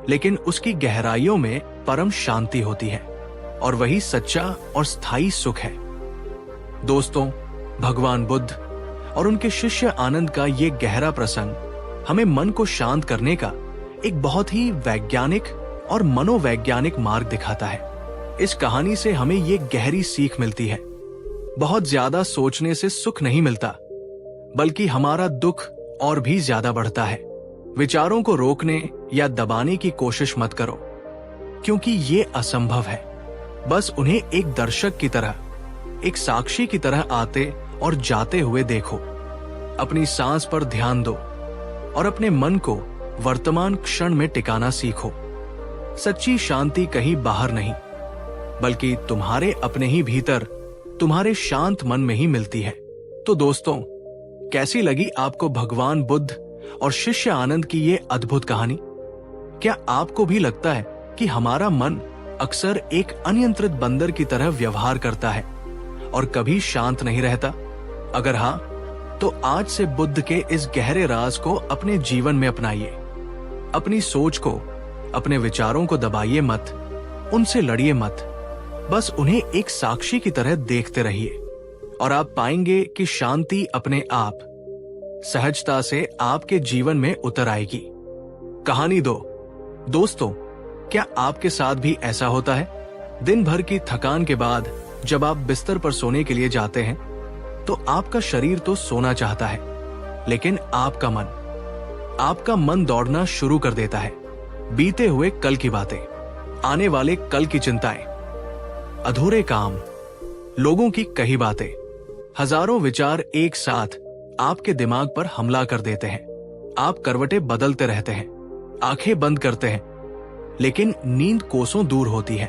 लेकिन उसकी गहराइयों में परम शांति होती है, और वही सच्चा और स्थायी सुख है। दोस्तों, भगवान बुद्ध और उनके शिष्य आनंद का ये गहरा प्रसंग हमें मन को शांत करने का एक बहुत ही वैज्ञानिक और मनोवैज्ञानिक मार्ग दिखाता है। इस कहानी से हमें ये गहरी सीख मिलती है, बहुत ज्यादा सोचने से सुख नहीं मिलता, बल्कि हमारा दुख और भी ज्यादा बढ़ता है। विचारों को रोकने या दबाने की कोशिश मत करो, क्योंकि ये असंभव है। बस उन्हें एक दर्शक की तरह, एक साक्षी की तरह आते और जाते हुए देखो। अपनी सांस पर ध्यान दो और अपने मन को वर्तमान क्षण में टिकाना सीखो। सच्ची शांति कहीं बाहर नहीं, बल्कि तुम्हारे अपने ही भीतर तुम्हारे शांत मन में ही मिलती है। तो दोस्तों, कैसी लगी आपको भगवान बुद्ध और शिष्य आनंद की ये अद्भुत कहानी? क्या आपको भी लगता है कि हमारा मन अक्सर एक अनियंत्रित बंदर की तरह व्यवहार करता है और कभी शांत नहीं रहता? अगर हाँ, तो आज से बुद्ध के इस गहरे राज को अपने जीवन में अपनाइए। अपनी सोच को, अपने विचारों को दबाइए मत, उनसे लड़िए मत, बस उन्हें एक साक्षी की तरह देखते रहिए और आप पाएंगे कि शांति अपने आप सहजता से आपके जीवन में उतर आएगी। कहानी 2। दोस्तों, क्या आपके साथ भी ऐसा होता है? दिन भर की थकान के बाद जब आप बिस्तर पर सोने के लिए जाते हैं तो आपका शरीर तो सोना चाहता है, लेकिन आपका मन दौड़ना शुरू कर देता है। बीते हुए कल की बातें, आने वाले कल की चिंताएं, अधूरे काम, लोगों की कही बातें, हजारों विचार एक साथ आपके दिमाग पर हमला कर देते हैं। आप करवटें बदलते रहते हैं, आंखें बंद करते हैं, लेकिन नींद कोसों दूर होती है।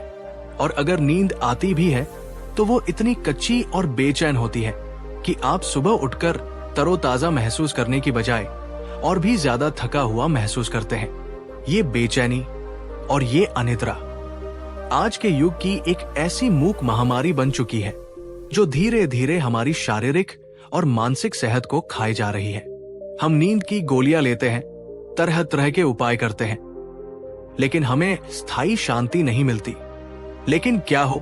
और अगर नींद आती भी है तो वो इतनी कच्ची और बेचैन होती है कि आप सुबह उठकर तरोताजा महसूस करने की बजाय और भी ज्यादा थका हुआ महसूस करते हैं। ये बेचैनी और ये अनिद्रा आज के युग की एक ऐसी मूक महामारी बन चुकी है जो धीरे धीरे हमारी शारीरिक और मानसिक सेहत को खाए जा रही है। हम नींद की गोलियां लेते हैं, तरह तरह के उपाय करते हैं, लेकिन हमें स्थायी शांति नहीं मिलती। लेकिन क्या हो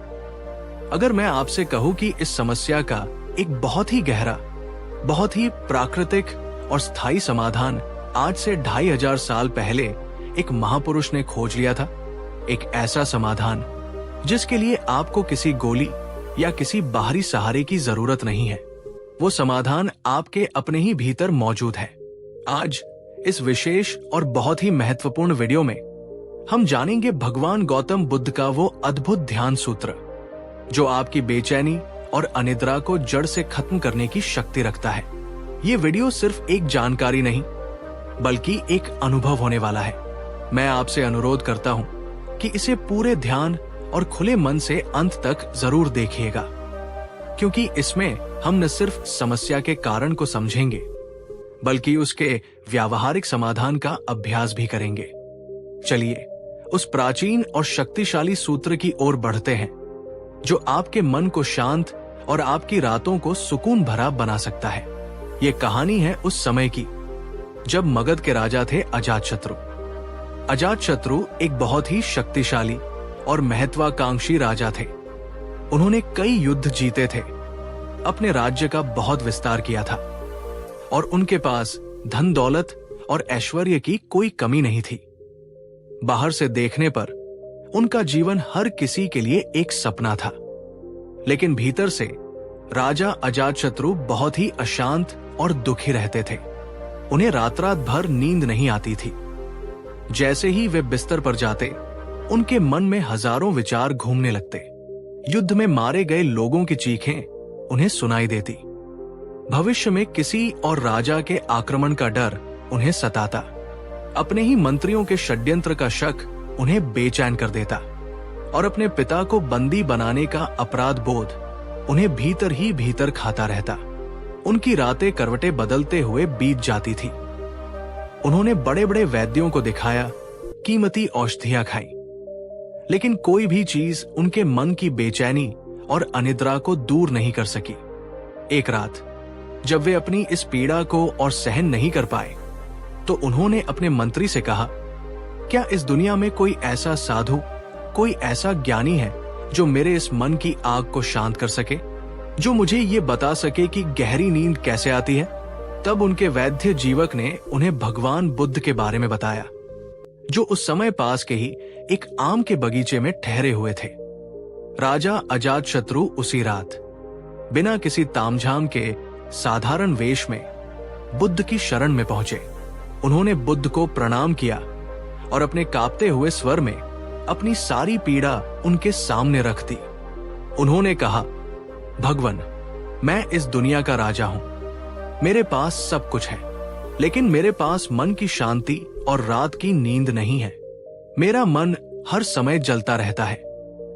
अगर मैं आपसे कहूं कि इस समस्या का एक बहुत ही गहरा, बहुत ही प्राकृतिक और स्थायी समाधान आज से 2500 साल पहले एक महापुरुष ने खोज लिया था। एक ऐसा समाधान जिसके लिए आपको किसी गोली या किसी बाहरी सहारे की जरूरत नहीं है। वो समाधान आपके अपने ही भीतर मौजूद है। आज इस विशेष और बहुत ही महत्वपूर्ण वीडियो में हम जानेंगे भगवान गौतम बुद्ध का वो अद्भुत ध्यान सूत्र जो आपकी बेचैनी और अनिद्रा को जड़ से खत्म करने की शक्ति रखता है। ये वीडियो सिर्फ एक जानकारी नहीं, बल्कि एक अनुभव होने वाला है। मैं आपसे अनुरोध करता हूं कि इसे पूरे ध्यान और खुले मन से अंत तक जरूर देखिएगा, क्योंकि इसमें हम न सिर्फ समस्या के कारण को समझेंगे, बल्कि उसके व्यावहारिक समाधान का अभ्यास भी करेंगे। चलिए उस प्राचीन और शक्तिशाली सूत्र की ओर बढ़ते हैं जो आपके मन को शांत और आपकी रातों को सुकून भरा बना सकता है। ये कहानी है उस समय की जब मगध के राजा थे अजातशत्रु। अजातशत्रु एक बहुत ही शक्तिशाली और महत्वाकांक्षी राजा थे। उन्होंने कई युद्ध जीते थे, अपने राज्य का बहुत विस्तार किया था और उनके पास धन दौलत और ऐश्वर्य की कोई कमी नहीं थी। बाहर से देखने पर उनका जीवन हर किसी के लिए एक सपना था, लेकिन भीतर से राजा अजातशत्रु बहुत ही अशांत और दुखी रहते थे। उन्हें रात रात भर नींद नहीं आती थी। जैसे ही वे बिस्तर पर जाते, उनके मन में हजारों विचार घूमने लगते। युद्ध में मारे गए लोगों की चीखें उन्हें सुनाई देती। भविष्य में किसी और राजा के आक्रमण का डर उन्हें सताता। अपने ही मंत्रियों के षड्यंत्र का शक उन्हें बेचैन कर देता और अपने पिता को बंदी बनाने का अपराध बोध उन्हें भीतर ही भीतर खाता रहता। उनकी रातें करवटें बदलते हुए बीत जाती थी। उन्होंने बड़े बड़े वैद्यों को दिखाया, कीमती औषधियां खाई, लेकिन कोई भी चीज उनके मन की बेचैनी और अनिद्रा को दूर नहीं कर सकी। एक रात जब वे अपनी इस पीड़ा को और सहन नहीं कर पाए, तो उन्होंने अपने मंत्री से कहा, क्या इस दुनिया में कोई ऐसा साधु, कोई ऐसा ज्ञानी है जो मेरे इस मन की आग को शांत कर सके, जो मुझे ये बता सके कि गहरी नींद कैसे आती है? तब उनके वैद्य जीवक ने उन्हें भगवान बुद्ध के बारे में बताया, जो उस समय पास के ही एक आम के बगीचे में ठहरे हुए थे। राजा अजातशत्रु उसी रात बिना किसी तामझाम के साधारण वेश में बुद्ध की शरण में पहुंचे। उन्होंने बुद्ध को प्रणाम किया और अपने कांपते हुए स्वर में अपनी सारी पीड़ा उनके सामने रख दी। उन्होंने कहा, भगवन, मैं इस दुनिया का राजा हूं। मेरे पास सब कुछ है, लेकिन मेरे पास मन की शांति और रात की नींद नहीं है। मेरा मन हर समय जलता रहता है।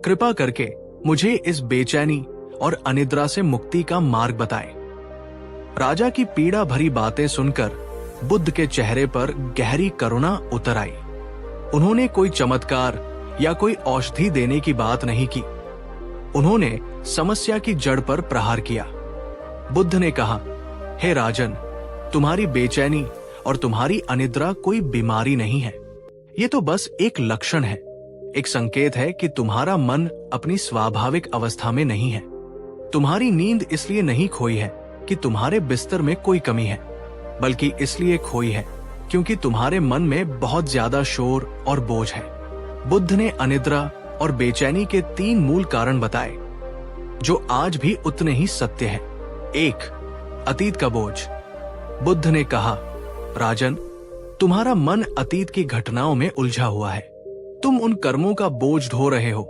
कृपा करके मुझे इस बेचैनी और अनिद्रा से मुक्ति का मार्ग बताएं। राजा की पीड़ा भरी बातें सुनकर बुद्ध के चेहरे पर गहरी करुणा उतर आई। उन्होंने कोई चमत्कार या कोई औषधि देने की बात नहीं की। उन्होंने समस्या की जड़ पर प्रहार किया। बुद्ध ने कहा, हे राजन, तुम्हारी बेचैनी और तुम्हारी अनिद्रा कोई बीमारी नहीं है। ये तो बस एक लक्षण है, एक संकेत है कि तुम्हारा मन अपनी स्वाभाविक अवस्था में नहीं है। तुम्हारी नींद इसलिए नहीं खोई है कि तुम्हारे बिस्तर में कोई कमी है, बल्कि इसलिए खोई है क्योंकि तुम्हारे मन में बहुत ज्यादा शोर और बोझ है। बुद्ध ने अनिद्रा और बेचैनी के 3 मूल कारण बताए, जो आज भी उतने ही सत्य हैं। 1. अतीत का बोझ। बुद्ध ने कहा, राजन, तुम्हारा मन अतीत की घटनाओं में उलझा हुआ है। तुम उन कर्मों का बोझ ढो रहे हो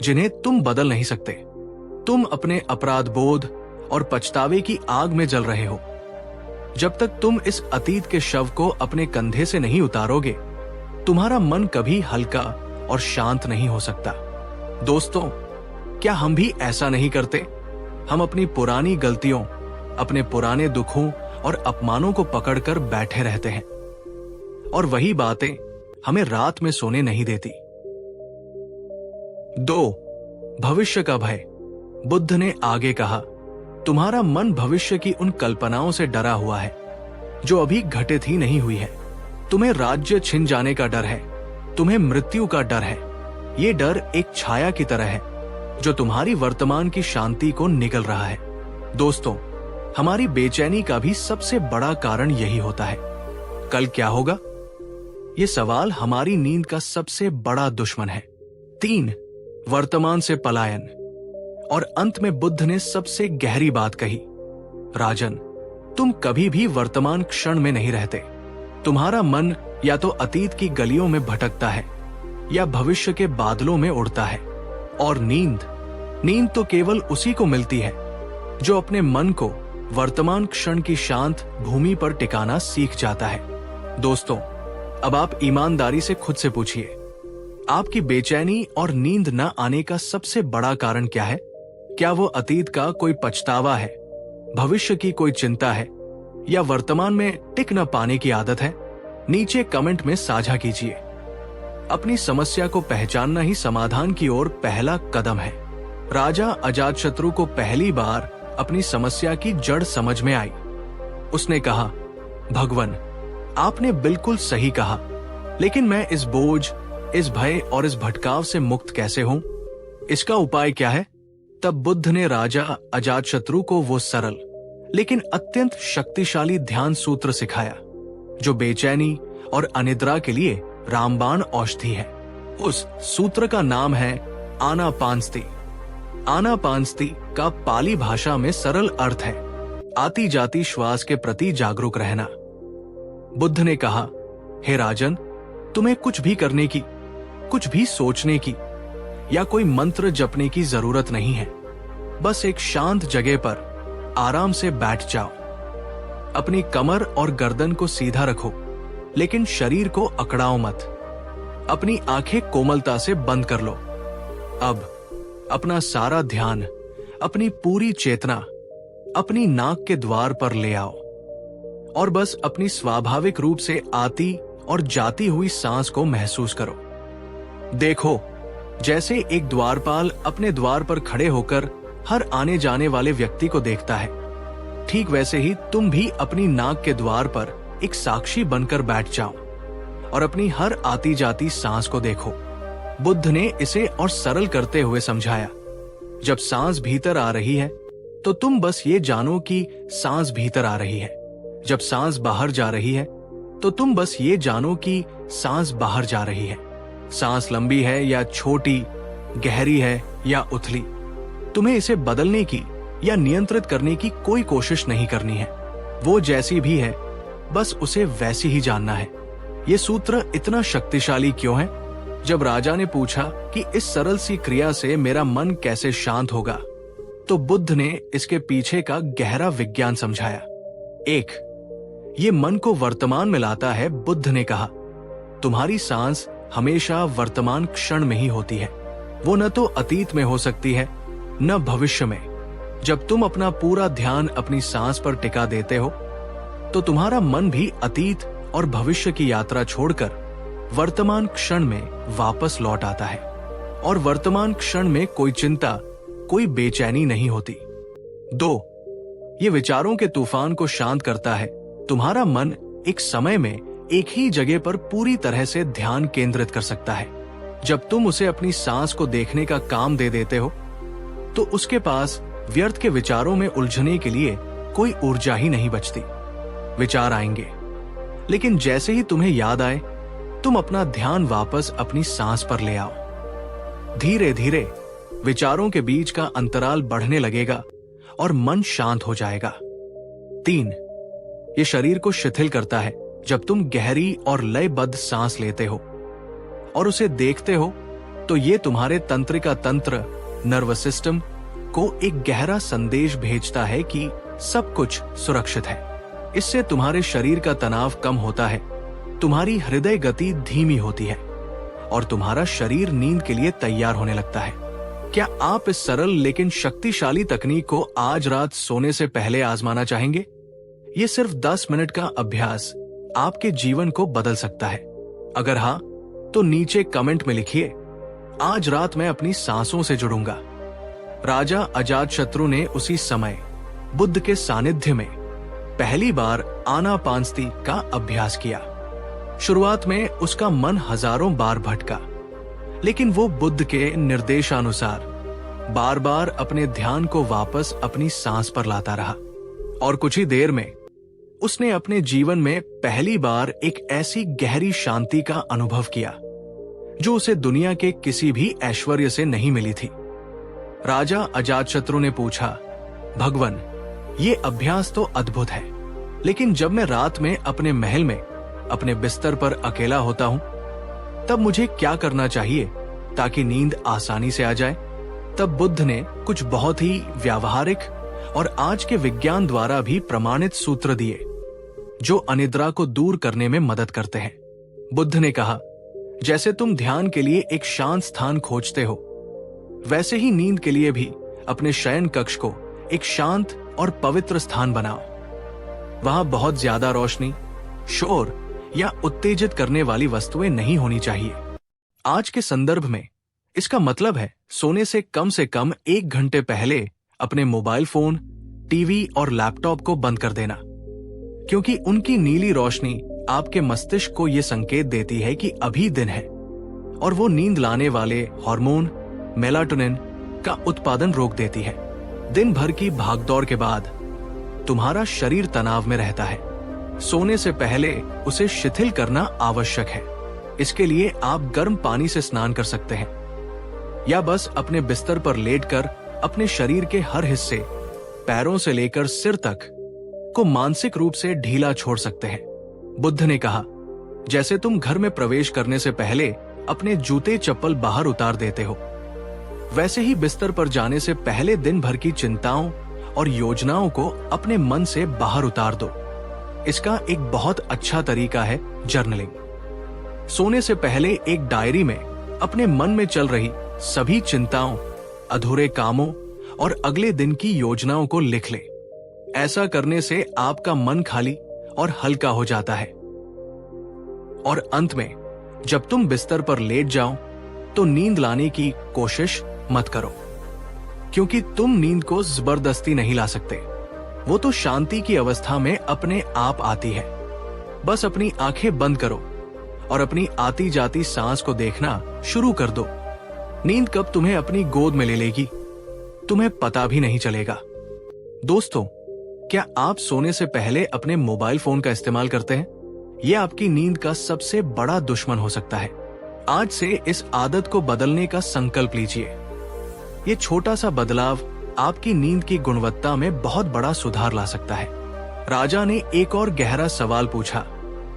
जिन्हें तुम बदल नहीं सकते। तुम अपने अपराध बोध और पछतावे की आग में जल रहे हो। जब तक तुम इस अतीत के शव को अपने कंधे से नहीं उतारोगे, तुम्हारा मन कभी हल्का और शांत नहीं हो सकता। दोस्तों, क्या हम भी ऐसा नहीं करते? हम अपनी पुरानी गलतियों, अपने पुराने दुखों और अपमानों को पकड़कर बैठे रहते हैं, और वही बातें हमें रात में सोने नहीं देती। 2. भविष्य का भय। बुद्ध ने आगे कहा, तुम्हारा मन भविष्य की उन कल्पनाओं से डरा हुआ है जो अभी घटित ही नहीं हुई है। तुम्हें राज्य छिन जाने का डर है, तुम्हें मृत्यु का डर है। ये डर एक छाया की तरह है जो तुम्हारी वर्तमान की शांति को निगल रहा है। दोस्तों, हमारी बेचैनी का भी सबसे बड़ा कारण यही होता है, कल क्या होगा? ये सवाल हमारी नींद का सबसे बड़ा दुश्मन है। 3. वर्तमान से पलायन। और अंत में बुद्ध ने सबसे गहरी बात कही, राजन, तुम कभी भी वर्तमान क्षण में नहीं रहते। तुम्हारा मन या तो अतीत की गलियों में भटकता है या भविष्य के बादलों में उड़ता है। और नींद तो केवल उसी को मिलती है जो अपने मन को वर्तमान क्षण की शांत भूमि पर टिकाना सीख जाता है। दोस्तों, अब आप ईमानदारी से खुद से पूछिए, आपकी बेचैनी और नींद न आने का सबसे बड़ा कारण क्या है? क्या वो अतीत का कोई पछतावा है, भविष्य की कोई चिंता है, या वर्तमान में टिक न पाने की आदत है? नीचे कमेंट में साझा कीजिए। अपनी समस्या को पहचानना ही समाधान की ओर पहला कदम है। राजा अजातशत्रु को पहली बार अपनी समस्या की जड़ समझ में आई। उसने कहा, भगवन, आपने बिल्कुल सही कहा, लेकिन मैं इस बोझ, इस भय और इस भटकाव से मुक्त कैसे हूं? इसका उपाय क्या है? तब बुद्ध ने राजा अजातशत्रु को वो सरल लेकिन अत्यंत शक्तिशाली ध्यान सूत्र सिखाया, जो बेचैनी और अनिद्रा के लिए रामबाण औषधि है। उस सूत्र का नाम है आनापानसति। आनापानसति का पाली भाषा में सरल अर्थ है आती जाती श्वास के प्रति जागरूक रहना। बुद्ध ने कहा, हे राजन, तुम्हें कुछ भी करने की, कुछ भी सोचने की या कोई मंत्र जपने की जरूरत नहीं है। बस एक शांत जगह पर आराम से बैठ जाओ। अपनी कमर और गर्दन को सीधा रखो, लेकिन शरीर को अकड़ाओ मत। अपनी आंखें कोमलता से बंद कर लो। अब अपना सारा ध्यान, अपनी पूरी चेतना अपनी नाक के द्वार पर ले आओ और बस अपनी स्वाभाविक रूप से आती और जाती हुई सांस को महसूस करो। देखो, जैसे एक द्वारपाल अपने द्वार पर खड़े होकर हर आने जाने वाले व्यक्ति को देखता है, ठीक वैसे ही तुम भी अपनी नाक के द्वार पर एक साक्षी बनकर बैठ जाओ और अपनी हर आती जाती सांस को देखो। बुद्ध ने इसे और सरल करते हुए समझाया, जब सांस भीतर आ रही है तो तुम बस ये जानो कि सांस भीतर आ रही है। जब सांस बाहर जा रही है तो तुम बस ये जानो कि सांस बाहर जा रही है। सांस लंबी है या छोटी, गहरी है या उथली, तुम्हें इसे बदलने की या नियंत्रित करने की कोई कोशिश नहीं करनी है। वो जैसी भी है, बस उसे वैसी ही जानना है। ये सूत्र इतना शक्तिशाली क्यों है? जब राजा ने पूछा कि इस सरल सी क्रिया से मेरा मन कैसे शांत होगा, तो बुद्ध ने इसके पीछे का गहरा विज्ञान समझाया। 1. ये मन को वर्तमान में लाता है। बुद्ध ने कहा, तुम्हारी सांस हमेशा वर्तमान क्षण में ही होती है। वो न तो अतीत में हो सकती है, न भविष्य में। जब तुम अपना पूरा ध्यान अपनी सांस पर टिका देते हो तो तुम्हारा मन भी अतीत और भविष्य की यात्रा छोड़कर वर्तमान क्षण में वापस लौट आता है और वर्तमान क्षण में कोई चिंता, कोई बेचैनी नहीं होती। 2. ये विचारों के तूफान को शांत करता है। तुम्हारा मन एक समय में एक ही जगह पर पूरी तरह से ध्यान केंद्रित कर सकता है। जब तुम उसे अपनी सांस को देखने का काम दे देते हो तो उसके पास व्यर्थ के विचारों में उलझने के लिए कोई ऊर्जा ही नहीं बचती। विचार आएंगे, लेकिन जैसे ही तुम्हें याद आए तुम अपना ध्यान वापस अपनी सांस पर ले आओ। धीरे धीरे विचारों के बीच का अंतराल बढ़ने लगेगा और मन शांत हो जाएगा। 3. ये शरीर को शिथिल करता है। जब तुम गहरी और लयबद्ध सांस लेते हो और उसे देखते हो तो ये तुम्हारे तंत्रिका तंत्र, नर्वस सिस्टम को एक गहरा संदेश भेजता है कि सब कुछ सुरक्षित है। इससे तुम्हारे शरीर का तनाव कम होता है, तुम्हारी हृदय गति धीमी होती है और तुम्हारा शरीर नींद के लिए तैयार होने लगता है। क्या आप इस सरल लेकिन शक्तिशाली तकनीक को आज रात सोने से पहले आजमाना चाहेंगे? ये सिर्फ 10 मिनट का अभ्यास आपके जीवन को बदल सकता है। अगर हाँ, तो नीचे कमेंट में लिखिए, आज रात मैं अपनी सांसों से जुड़ूंगा। राजा अजातशत्रु ने उसी समय बुद्ध के सानिध्य में पहली बार आनापानसती का अभ्यास किया। शुरुआत में उसका मन हजारों बार भटका, लेकिन वो बुद्ध के निर्देशानुसार बार बार अपने ध्यान को वापस अपनी सांस पर लाता रहा और कुछ ही देर में उसने अपने जीवन में पहली बार एक ऐसी गहरी शांति का अनुभव किया जो उसे दुनिया के किसी भी ऐश्वर्य से नहीं मिली थी। राजा अजातशत्रु ने पूछा, भगवन, ये अभ्यास तो अद्भुत है, लेकिन जब मैं रात में अपने महल में अपने बिस्तर पर अकेला होता हूं तब मुझे क्या करना चाहिए ताकि नींद आसानी से आ जाए? तब बुद्ध ने कुछ बहुत ही व्यावहारिक और आज के विज्ञान द्वारा भी प्रमाणित सूत्र दिए जो अनिद्रा को दूर करने में मदद करते हैं। बुद्ध ने कहा, जैसे तुम ध्यान के लिए एक शांत स्थान खोजते हो, वैसे ही नींद के लिए भी अपने शयन कक्ष को एक शांत और पवित्र स्थान बनाओ। वहां बहुत ज्यादा रोशनी, शोर या उत्तेजित करने वाली वस्तुएं नहीं होनी चाहिए। आज के संदर्भ में इसका मतलब है सोने से कम 1 घंटे पहले अपने मोबाइल फोन, टीवी और लैपटॉप को बंद कर देना, क्योंकि उनकी नीली रोशनी आपके मस्तिष्क को यह संकेत देती है कि अभी दिन है और वो नींद लाने वाले हार्मोन मेलाटोनिन का उत्पादन रोक देती है। दिन भर की भागदौड़ के बाद तुम्हारा शरीर तनाव में रहता है। सोने से पहले उसे शिथिल करना आवश्यक है। इसके लिए आप गर्म पानी से स्नान कर सकते हैं या बस अपने बिस्तर पर लेटकर अपने शरीर के हर हिस्से, पैरों से लेकर सिर तक को मानसिक रूप से ढीला छोड़ सकते हैं। बुद्ध ने कहा, जैसे तुम घर में प्रवेश करने से पहले अपने जूते चप्पल बाहर उतार देते हो, वैसे ही बिस्तर पर जाने से पहले दिन भर की चिंताओं और योजनाओं को अपने मन से बाहर उतार दो। इसका एक बहुत अच्छा तरीका है जर्नलिंग। सोने से पहले एक डायरी में अपने मन में चल रही सभी चिंताओं, अधूरे कामों और अगले दिन की योजनाओं को लिख ले। ऐसा करने से आपका मन खाली और हल्का हो जाता है। और अंत में जब तुम बिस्तर पर लेट जाओ तो नींद लाने की कोशिश मत करो, क्योंकि तुम नींद को जबरदस्ती नहीं ला सकते। वो तो शांति की अवस्था में अपने आप आती है। बस अपनी आंखें बंद करो और अपनी आती जाती सांस को देखना शुरू कर दो। नींद कब तुम्हें अपनी गोद में ले लेगी तुम्हें पता भी नहीं चलेगा। दोस्तों, क्या आप सोने से पहले अपने मोबाइल फोन का इस्तेमाल करते हैं? यह आपकी नींद का सबसे बड़ा दुश्मन हो सकता है। आज से इस आदत को बदलने का संकल्प लीजिए। ये छोटा सा बदलाव आपकी नींद की गुणवत्ता में बहुत बड़ा सुधार ला सकता है। राजा ने एक और गहरा सवाल पूछा,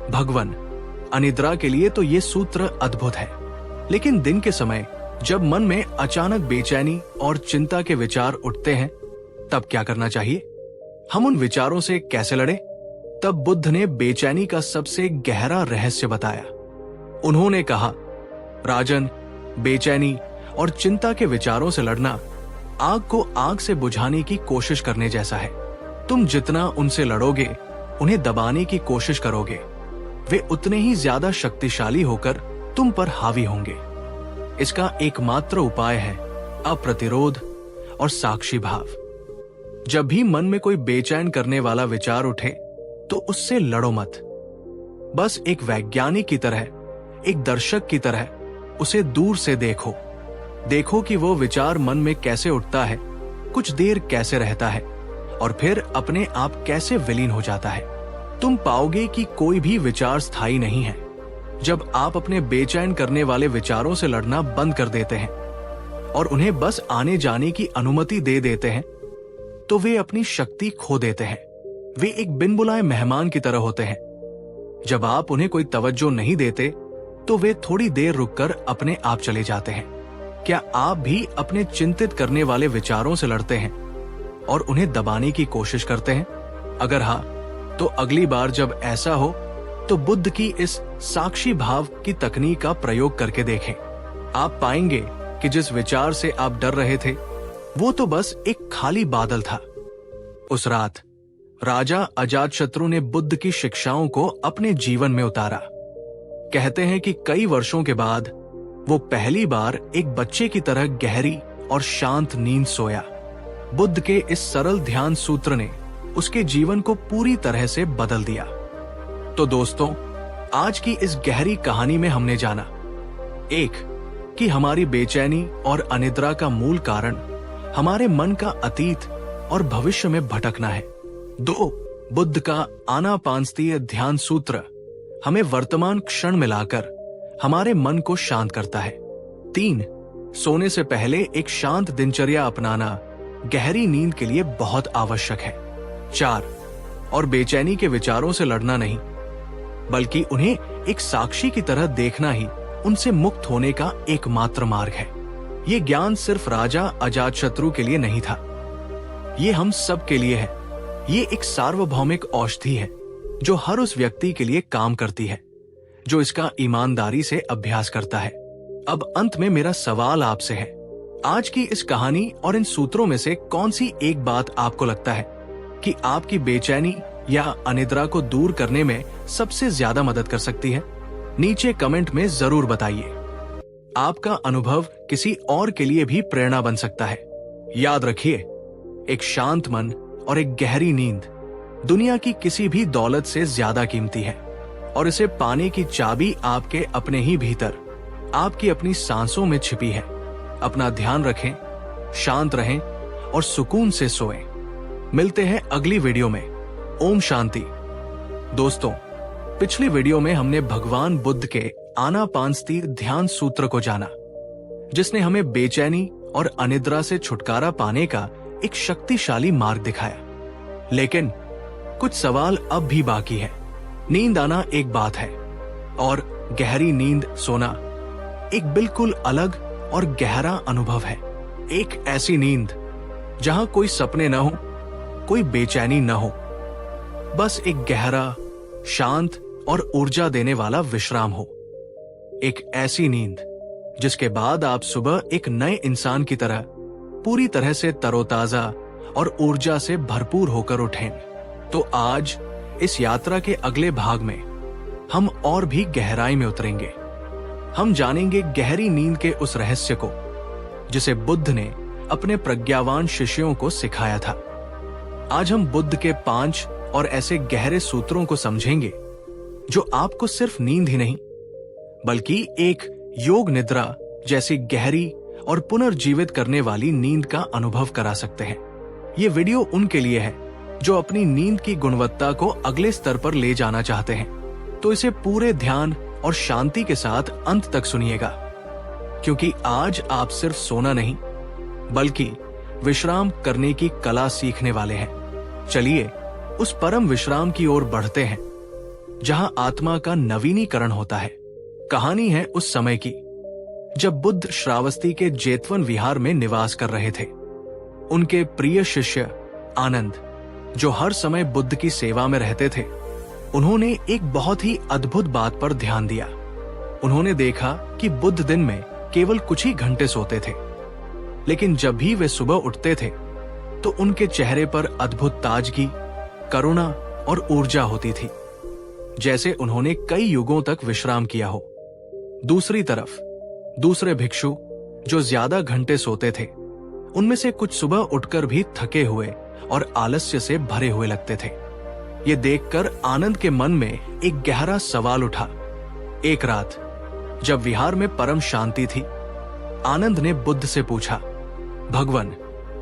भगवन, अनिद्रा के लिए तो ये सूत्र अद्भुत है, लेकिन दिन के समय जब मन में अचानक बेचैनी और चिंता के विचार उठते हैं तब क्या करना चाहिए? हम उन विचारों से कैसे लड़ें? तब बुद्ध ने बेचैनी का सबसे गहरा रहस्य बताया। उन्होंने कहा, राजन, बेचैनी और चिंता के विचारों से लड़ना आग को आग से बुझाने की कोशिश करने जैसा है। तुम जितना उनसे लड़ोगे, उन्हें दबाने की कोशिश करोगे, वे उतने ही ज्यादा शक्तिशाली होकर तुम पर हावी होंगे। इसका एकमात्र उपाय है अप्रतिरोध और साक्षी भाव। जब भी मन में कोई बेचैन करने वाला विचार उठे तो उससे लड़ो मत। बस एक वैज्ञानिक की तरह, एक दर्शक की तरह उसे दूर से देखो। देखो कि वो विचार मन में कैसे उठता है, कुछ देर कैसे रहता है और फिर अपने आप कैसे विलीन हो जाता है। तुम पाओगे कि कोई भी विचार स्थायी नहीं है। जब आप अपने बेचैन करने वाले विचारों से लड़ना बंद कर देते हैं और उन्हें बस आने जाने की अनुमति दे देते हैं, तो वे अपनी शक्ति खो देते हैं। वे एक बिन बुलाए मेहमान की तरह होते हैं। जब आप उन्हें कोई तवज्जो नहीं देते तो वे थोड़ी देर रुककर अपने आप चले जाते हैं। क्या आप भी अपने चिंतित करने वाले विचारों से लड़ते हैं और उन्हें दबाने की कोशिश करते हैं? अगर हाँ, तो अगली बार जब ऐसा हो तो बुद्ध की इस साक्षी भाव की तकनीक का प्रयोग करके देखें। आप पाएंगे कि जिस विचार से आप डर रहे थे वो तो बस एक खाली बादल था। उस रात राजा अजातशत्रु ने बुद्ध की शिक्षाओं को अपने जीवन में उतारा। कहते हैं कि कई वर्षों के बाद वो पहली बार एक बच्चे की तरह गहरी और शांत नींद सोया। बुद्ध के इस सरल ध्यान सूत्र ने उसके जीवन को पूरी तरह से बदल दिया। तो दोस्तों, आज की इस गहरी कहानी में हमने जाना, एक, कि हमारी बेचैनी और अनिद्रा का मूल कारण हमारे मन का अतीत और भविष्य में भटकना है। दो, बुद्ध का आनापानसती ध्यान सूत्र हमें वर्तमान क्षण में लाकर हमारे मन को शांत करता है। तीन, सोने से पहले एक शांत दिनचर्या अपनाना गहरी नींद के लिए बहुत आवश्यक है। चार, और बेचैनी के विचारों से लड़ना नहीं, बल्कि उन्हें एक साक्षी की तरह देखना ही उनसे मुक्त होने का एकमात्र मार्ग है। ये ज्ञान सिर्फ राजा अजातशत्रु के लिए नहीं था, ये हम सब के लिए है। ये एक सार्वभौमिक औषधि है जो हर उस व्यक्ति के लिए काम करती है जो इसका ईमानदारी से अभ्यास करता है। अब अंत में मेरा सवाल आपसे है, आज की इस कहानी और इन सूत्रों में से कौन सी एक बात आपको लगता है कि आपकी बेचैनी या अनिद्रा को दूर करने में सबसे ज्यादा मदद कर सकती है? नीचे कमेंट में जरूर बताइए। आपका अनुभव किसी और के लिए भी प्रेरणा बन सकता है। याद रखिए, एक शांत मन और एक गहरी नींद दुनिया की किसी भी दौलत से ज्यादा कीमती है और इसे पाने की चाबी आपके अपने ही भीतर, आपकी अपनी सांसों में छिपी है। अपना ध्यान रखें, शांत रहें और सुकून से सोएं। मिलते हैं अगली वीडियो में। ओम शांति। दोस्तों, पिछली वीडियो में हमने भगवान बुद्ध के आनापानसती ध्यान सूत्र को जाना, जिसने हमें बेचैनी और अनिद्रा से छुटकारा पाने का एक शक्तिशाली मार्ग दिखाया। लेकिन कुछ सवाल अब भी बाकी है। नींद आना एक बात है और गहरी नींद सोना एक बिल्कुल अलग और गहरा अनुभव है। एक ऐसी नींद जहां कोई सपने न हो, कोई बेचैनी न हो, बस एक गहरा, शांत और ऊर्जा देने वाला विश्राम हो। एक ऐसी नींद जिसके बाद आप सुबह एक नए इंसान की तरह पूरी तरह से तरोताजा और ऊर्जा से भरपूर होकर उठें। तो आज इस यात्रा के अगले भाग में हम और भी गहराई में उतरेंगे। हम जानेंगे गहरी नींद के उस रहस्य को जिसे बुद्ध ने अपने प्रज्ञावान शिष्यों को सिखाया था। आज हम बुद्ध के 5 और ऐसे गहरे सूत्रों को समझेंगे जो आपको सिर्फ नींद ही नहीं, बल्कि एक योग निद्रा जैसी गहरी और पुनर्जीवित करने वाली नींद का अनुभव करा सकते हैं। ये वीडियो उनके लिए है जो अपनी नींद की गुणवत्ता को अगले स्तर पर ले जाना चाहते हैं। तो इसे पूरे ध्यान और शांति के साथ अंत तक सुनिएगा, क्योंकि आज आप सिर्फ सोना नहीं बल्कि विश्राम करने की कला सीखने वाले हैं। चलिए उस परम विश्राम की ओर बढ़ते हैं जहां आत्मा का नवीनीकरण होता है। कहानी है उस समय की जब बुद्ध श्रावस्ती के जेतवन विहार में निवास कर रहे थे। उनके प्रिय शिष्य आनंद, जो हर समय बुद्ध की सेवा में रहते थे, उन्होंने एक बहुत ही अद्भुत बात पर ध्यान दिया। उन्होंने देखा कि बुद्ध दिन में केवल कुछ ही घंटे सोते थे, लेकिन जब भी वे सुबह उठते थे तो उनके चेहरे पर अद्भुत ताजगी, करुणा और ऊर्जा होती थी, जैसे उन्होंने कई युगों तक विश्राम किया हो। दूसरी तरफ दूसरे भिक्षु जो ज्यादा घंटे सोते थे, उनमें से कुछ सुबह उठकर भी थके हुए और आलस्य से भरे हुए लगते थे। ये देखकर आनंद के मन में एक गहरा सवाल उठा। एक रात जब विहार में परम शांति थी, आनंद ने बुद्ध से पूछा, भगवान,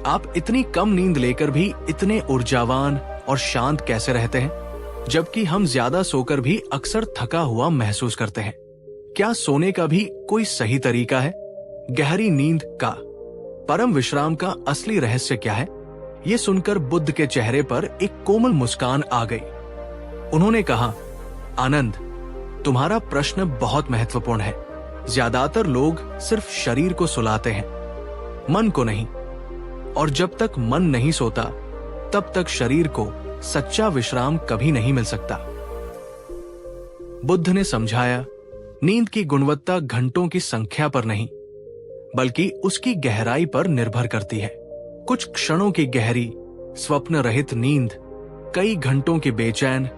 आप इतनी कम नींद लेकर भी इतने ऊर्जावान और शांत कैसे रहते हैं, जबकि हम ज्यादा सोकर भी अक्सर थका हुआ महसूस करते हैं? क्या सोने का भी कोई सही तरीका है? गहरी नींद का, परम विश्राम का असली रहस्य क्या है? ये सुनकर बुद्ध के चेहरे पर एक कोमल मुस्कान आ गई। उन्होंने कहा, आनंद, तुम्हारा प्रश्न बहुत महत्वपूर्ण है। ज्यादातर लोग सिर्फ शरीर को सुलाते हैं, मन को नहीं, और जब तक मन नहीं सोता तब तक शरीर को सच्चा विश्राम कभी नहीं मिल सकता। बुद्ध ने समझाया, नींद की गुणवत्ता घंटों की संख्या पर नहीं, बल्कि उसकी गहराई पर निर्भर करती है। कुछ क्षणों की गहरी स्वप्न रहित नींद कई घंटों की बेचैन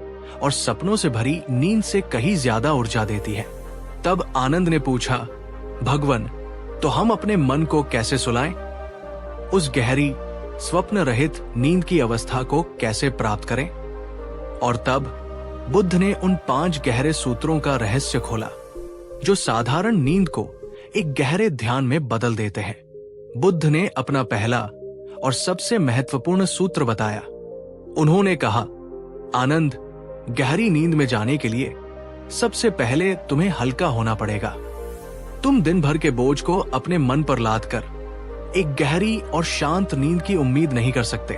और सपनों से भरी नींद से कहीं ज्यादा ऊर्जा देती है। तब आनंद ने पूछा, भगवान, तो हम अपने मन को कैसे सुलाएं? उस गहरी स्वप्न रहित नींद की अवस्था को कैसे प्राप्त करें? और तब बुद्ध ने उन 5 गहरे सूत्रों का रहस्य खोला, जो साधारण नींद को एक गहरे ध्यान में बदल देते हैं। बुद्ध ने अपना पहला और सबसे महत्वपूर्ण सूत्र बताया। उन्होंने कहा, आनंद, गहरी नींद में जाने के लिए सबसे पहले तुम्हें हल्का होना पड़ेगा। तुम दिन भर के बोझ को अपने मन पर लाद कर एक गहरी और शांत नींद की उम्मीद नहीं कर सकते।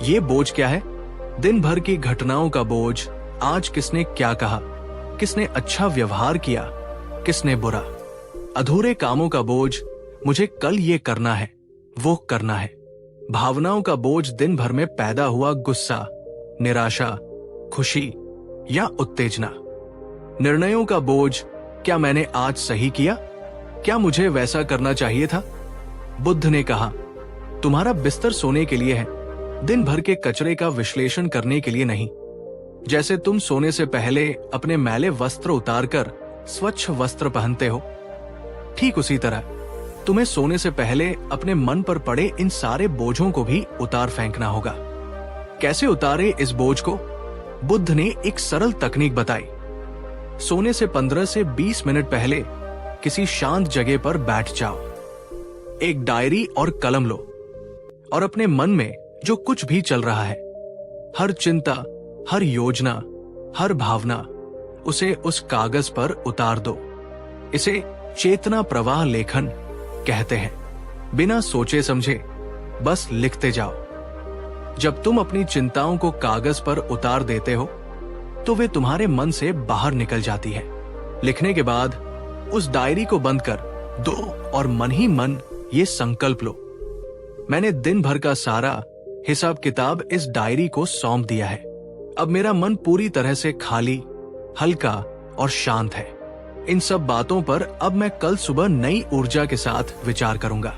ये बोझ क्या है? दिन भर की घटनाओं का बोझ, आज किसने क्या कहा, किसने अच्छा व्यवहार किया, किसने बुरा। अधूरे कामों का बोझ, मुझे कल ये करना है, वो करना है। भावनाओं का बोझ, दिन भर में पैदा हुआ गुस्सा, निराशा, खुशी या उत्तेजना। निर्णयों का बोझ, क्या मैंने आज सही किया, क्या मुझे वैसा करना चाहिए था। बुद्ध ने कहा, तुम्हारा बिस्तर सोने के लिए है, दिन भर के कचरे का विश्लेषण करने के लिए नहीं। जैसे तुम सोने से पहले अपने मैले वस्त्र उतारकर स्वच्छ वस्त्र पहनते हो, ठीक उसी तरह तुम्हें सोने से पहले अपने मन पर पड़े इन सारे बोझों को भी उतार फेंकना होगा। कैसे उतारे इस बोझ को? बुद्ध ने एक सरल तकनीक बताई। सोने से 15 से 20 मिनट पहले किसी शांत जगह पर बैठ जाओ, एक डायरी और कलम लो और अपने मन में जो कुछ भी चल रहा है, हर चिंता, हर योजना, हर भावना, उसे उस कागज पर उतार दो। इसे चेतना प्रवाह लेखन कहते हैं। बिना सोचे समझे बस लिखते जाओ। जब तुम अपनी चिंताओं को कागज पर उतार देते हो तो वे तुम्हारे मन से बाहर निकल जाती है। लिखने के बाद उस डायरी को बंद कर दो और मन ही मन ये संकल्प लो, मैंने दिन भर का सारा हिसाब किताब इस डायरी को सौंप दिया है। अब मेरा मन पूरी तरह से खाली, हल्का और शांत है। इन सब बातों पर अब मैं कल सुबह नई ऊर्जा के साथ विचार करूंगा।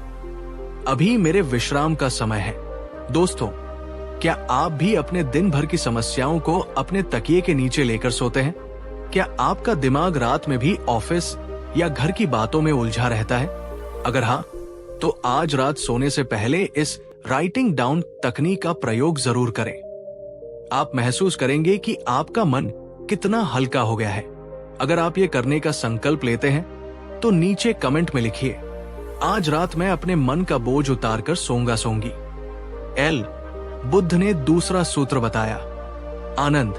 अभी मेरे विश्राम का समय है। दोस्तों, क्या आप भी अपने दिन भर की समस्याओं को अपने तकिए के नीचे लेकर सोते हैं? क्या आपका दिमाग रात में भी ऑफिस या घर की बातों में उलझा रहता है? अगर हाँ, तो आज रात सोने से पहले इस राइटिंग डाउन तकनीक का प्रयोग जरूर करें। आप महसूस करेंगे कि आपका मन कितना हल्का हो गया है। अगर आप ये करने का संकल्प लेते हैं तो नीचे कमेंट में लिखिए, आज रात मैं अपने मन का बोझ उतारकर सोऊंगा सोऊंगी। बुद्ध ने दूसरा सूत्र बताया, आनंद,